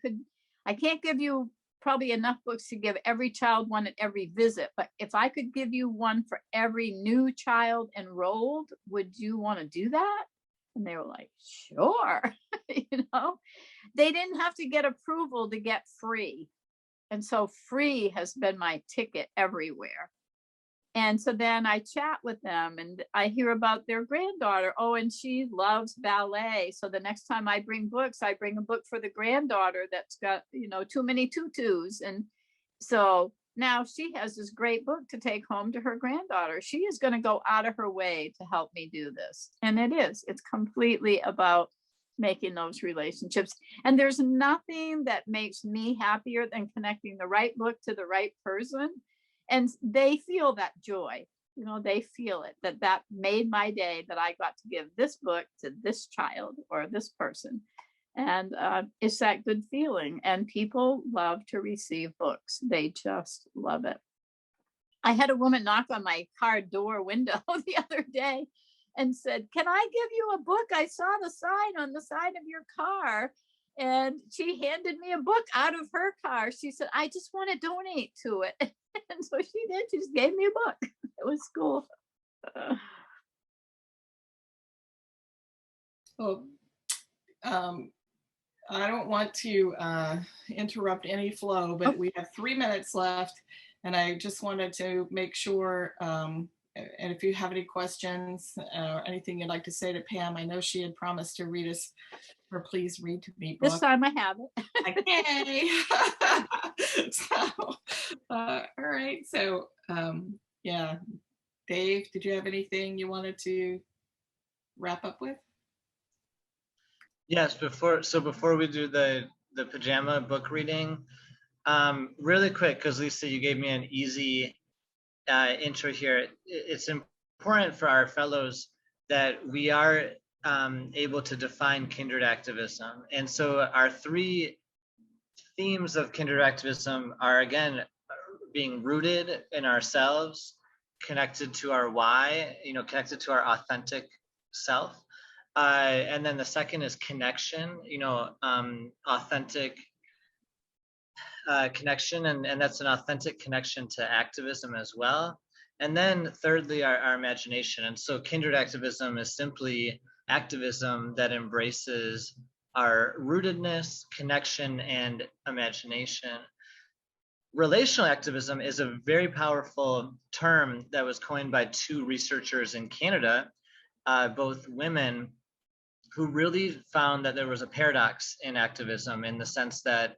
[SPEAKER 4] can't give you probably enough books to give every child one at every visit, but if I could give you one for every new child enrolled, would you want to do that? And they were like, sure. They didn't have to get approval to get free. And so free has been my ticket everywhere. And so then I chat with them and I hear about their granddaughter. Oh, and she loves ballet. So the next time I bring books, I bring a book for the granddaughter that's got, too many tutus. And so now she has this great book to take home to her granddaughter. She is going to go out of her way to help me do this. And it's completely about making those relationships. And there's nothing that makes me happier than connecting the right book to the right person. And they feel that joy, they feel it, that made my day, that I got to give this book to this child or this person. And it's that good feeling. And people love to receive books. They just love it. I had a woman knock on my car door window the other day and said, can I give you a book? I saw the sign on the side of your car. And she handed me a book out of her car. She said, I just want to donate to it. And so she did. She just gave me a book. It was cool.
[SPEAKER 2] Well, I don't want to interrupt any flow, but we have 3 minutes left. And I just wanted to make sure, and if you have any questions or anything you'd like to say to Pam, I know she had promised to read us her Please Read to Me book.
[SPEAKER 4] This time I have
[SPEAKER 2] it. Okay. So, all right. So, yeah. Dave, did you have anything you wanted to wrap up with?
[SPEAKER 1] Yes, before we do the pajama book reading, really quick, because Lisa, you gave me an easy intro here. It's important for our fellows that we are able to define kindred activism. And so our 3 themes of kindred activism are, again, being rooted in ourselves, connected to our why, connected to our authentic self. And then the second is connection, authentic connection, and that's an authentic connection to activism as well. And then thirdly, our imagination. And so kindred activism is simply activism that embraces our rootedness, connection, and imagination. Relational activism is a very powerful term that was coined by two researchers in Canada, both women, who really found that there was a paradox in activism, in the sense that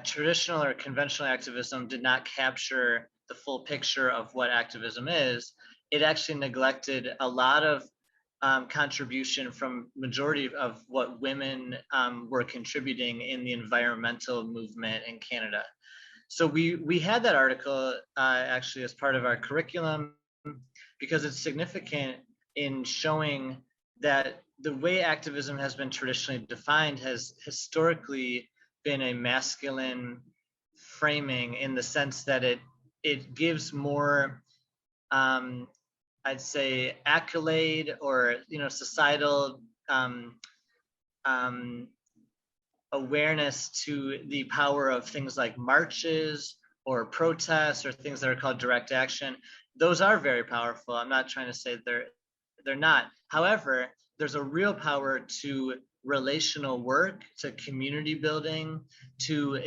[SPEAKER 1] traditional or conventional activism did not capture the full picture of what activism is. It actually neglected a lot of contribution from majority of what women were contributing in the environmental movement in Canada. So we had that article actually as part of our curriculum, because it's significant in showing that the way activism has been traditionally defined has historically been a masculine framing, in the sense that it gives more I'd say accolade, or societal awareness to the power of things like marches or protests, or things that are called direct action. Those are very powerful. I'm not trying to say they're not. However, there's a real power to relational work, to community building, to,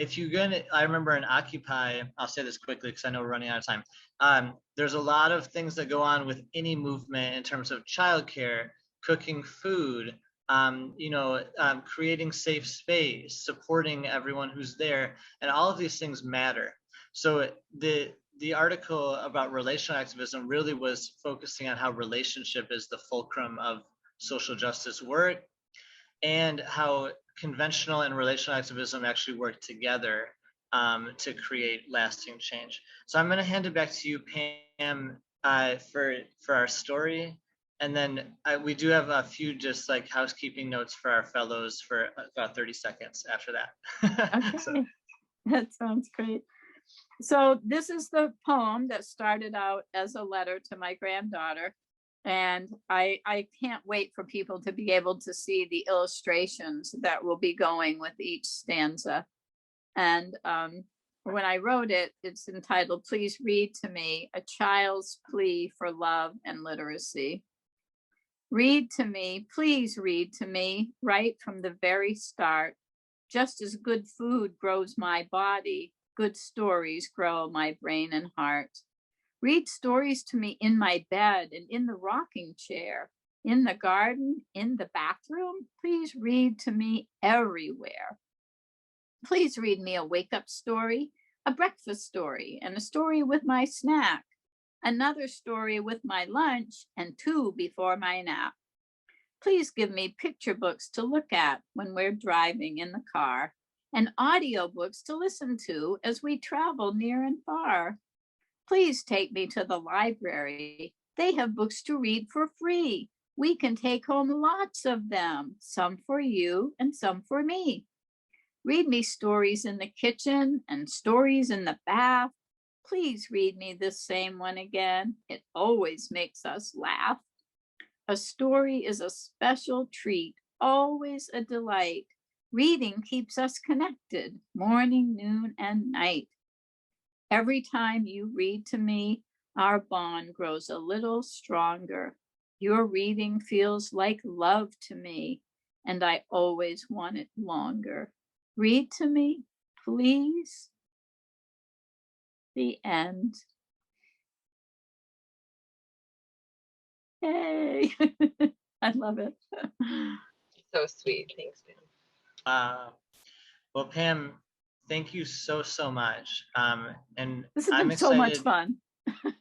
[SPEAKER 1] I remember in Occupy, I'll say this quickly because I know we're running out of time. There's a lot of things that go on with any movement in terms of childcare, cooking food, creating safe space, supporting everyone who's there, and all of these things matter. So the article about relational activism really was focusing on how relationship is the fulcrum of social justice work, and how conventional and relational activism actually work together to create lasting change. So I'm going to hand it back to you, Pam, for our story. And then we do have a few just like housekeeping notes for our fellows for about 30 seconds after that.
[SPEAKER 4] Okay,
[SPEAKER 1] So.
[SPEAKER 4] that sounds great. So this is the poem that started out as a letter to my granddaughter. And I can't wait for people to be able to see the illustrations that will be going with each stanza. And when I wrote it, it's entitled, Please Read to Me, A Child's Plea for Love and Literacy. Read to me, please read to me, right from the very start. Just as good food grows my body, good stories grow my brain and heart. Read stories to me in my bed and in the rocking chair, in the garden, in the bathroom. Please read to me everywhere. Please read me a wake-up story, a breakfast story, and a story with my snack, another story with my lunch, and 2 before my nap. Please give me picture books to look at when we're driving in the car, and audiobooks to listen to as we travel near and far. Please take me to the library. They have books to read for free. We can take home lots of them, some for you and some for me. Read me stories in the kitchen and stories in the bath. Please read me this same one again. It always makes us laugh. A story is a special treat, always a delight. Reading keeps us connected, morning, noon, and night. Every time you read to me, our bond grows a little stronger. Your reading feels like love to me, and I always want it longer. Read to me, please. The end. Yay. I love it.
[SPEAKER 5] So sweet. Thanks, Pam.
[SPEAKER 1] Well, Pam, thank you so much. And
[SPEAKER 4] This has
[SPEAKER 1] I'm
[SPEAKER 4] been so much
[SPEAKER 1] excited.
[SPEAKER 4] fun.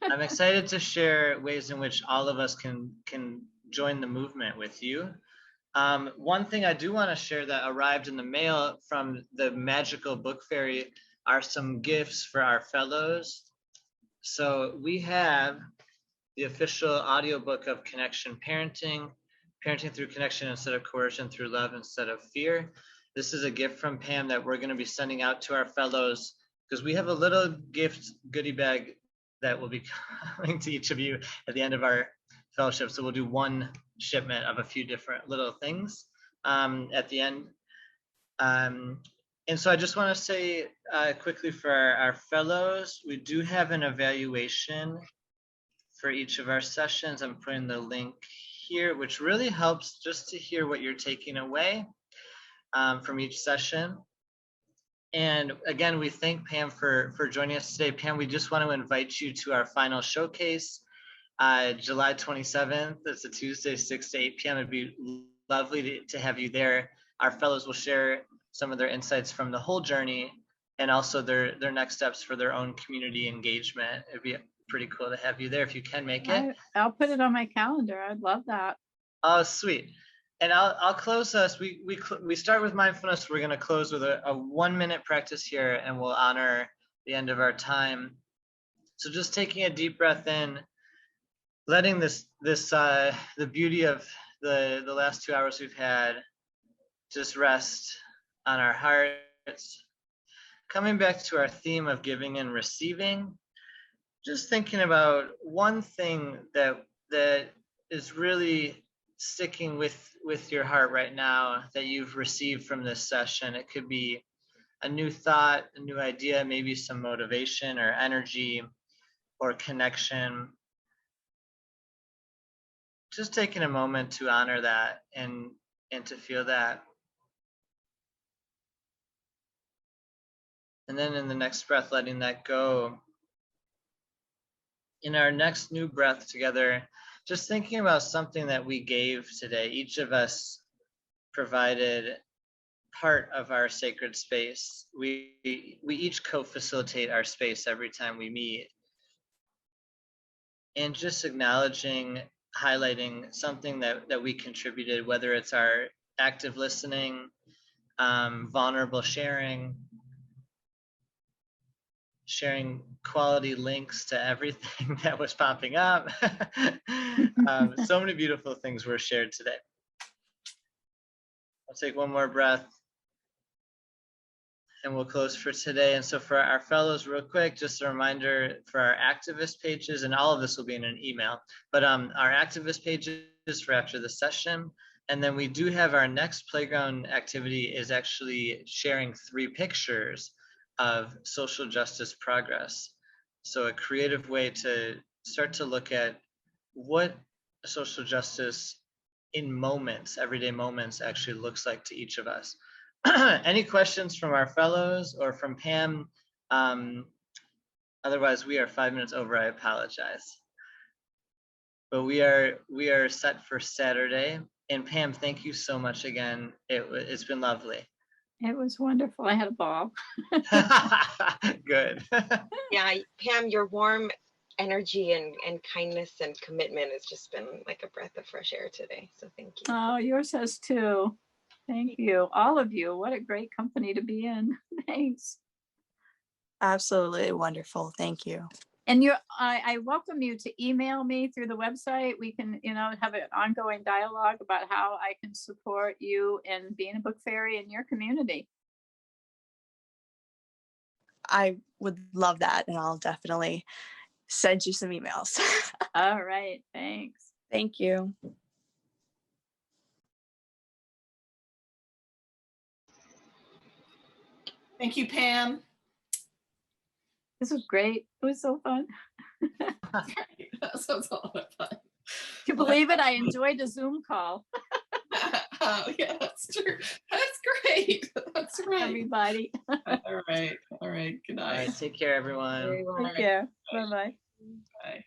[SPEAKER 1] I'm excited to share ways in which all of us can join the movement with you. One thing I do want to share that arrived in the mail from the Magical Book Fairy are some gifts for our fellows. So we have the official audiobook of Connection Parenting, Parenting Through Connection Instead of Coercion, Through Love Instead of Fear. This is a gift from Pam that we're going to be sending out to our fellows, because we have a little gift goodie bag that will be coming to each of you at the end of our fellowship. So we'll do one shipment of a few different little things at the end. And so I just want to say quickly for our fellows, we do have an evaluation for each of our sessions. I'm putting the link here, which really helps just to hear what you're taking away from each session. And again, we thank Pam for joining us today. Pam, we just want to invite you to our final showcase, July 27th. It's a Tuesday, 6 to 8 p.m. It'd be lovely to have you there. Our fellows will share some of their insights from the whole journey and also their next steps for their own community engagement. It'd be pretty cool to have you there if you can make it.
[SPEAKER 4] I'll put it on my calendar. I'd love that.
[SPEAKER 1] Oh, sweet. And I'll close us. We start with mindfulness. We're going to close with a 1-minute practice here, and we'll honor the end of our time. So just taking a deep breath in, letting the beauty of the last 2 hours we've had just rest on our hearts. Coming back to our theme of giving and receiving, just thinking about one thing that is really sticking with your heart right now that you've received from this session. It could be a new thought, a new idea, maybe some motivation or energy or connection. Just taking a moment to honor that and to feel that. And then in the next breath, letting that go. In our next new breath together, just thinking about something that we gave today. Each of us provided part of our sacred space. We each co-facilitate our space every time we meet. And just acknowledging, highlighting something that we contributed, whether it's our active listening, vulnerable sharing quality links to everything that was popping up. So many beautiful things were shared today. I'll take one more breath and we'll close for today. And so for our fellows, real quick, just a reminder for our activist pages, and all of this will be in an email, but our activist pages for after the session. And then we do have our next playground activity is actually sharing 3 pictures of social justice progress. So a creative way to start to look at what social justice in moments, everyday moments, actually looks like to each of us. Any questions from our fellows or from Pam? Otherwise, we are 5 minutes over. I apologize. But we are set for Saturday. And Pam, thank you so much again. It's been lovely.
[SPEAKER 4] It was wonderful. I had a ball.
[SPEAKER 1] Good.
[SPEAKER 5] Yeah, Pam, your warm energy and kindness and commitment has just been like a breath of fresh air today. So thank you.
[SPEAKER 4] Oh, yours has too. Thank you. All of you. What a great company to be in. Thanks.
[SPEAKER 3] Absolutely wonderful. Thank you.
[SPEAKER 4] And I welcome you to email me through the website. We can, have an ongoing dialogue about how I can support you in being a book fairy in your community.
[SPEAKER 3] I would love that, and I'll definitely send you some emails.
[SPEAKER 4] All right. Thanks.
[SPEAKER 3] Thank you.
[SPEAKER 2] Thank you, Pam.
[SPEAKER 4] This was great. It was so fun.
[SPEAKER 2] That sounds a lot of fun.
[SPEAKER 4] Can you believe it? I enjoyed a Zoom call.
[SPEAKER 2] Oh, yeah, that's true. That's great. That's right.
[SPEAKER 4] Everybody.
[SPEAKER 2] All right. Good
[SPEAKER 1] All
[SPEAKER 2] night.
[SPEAKER 1] right, take care, everyone.
[SPEAKER 4] Take care. Bye-bye.
[SPEAKER 2] Bye.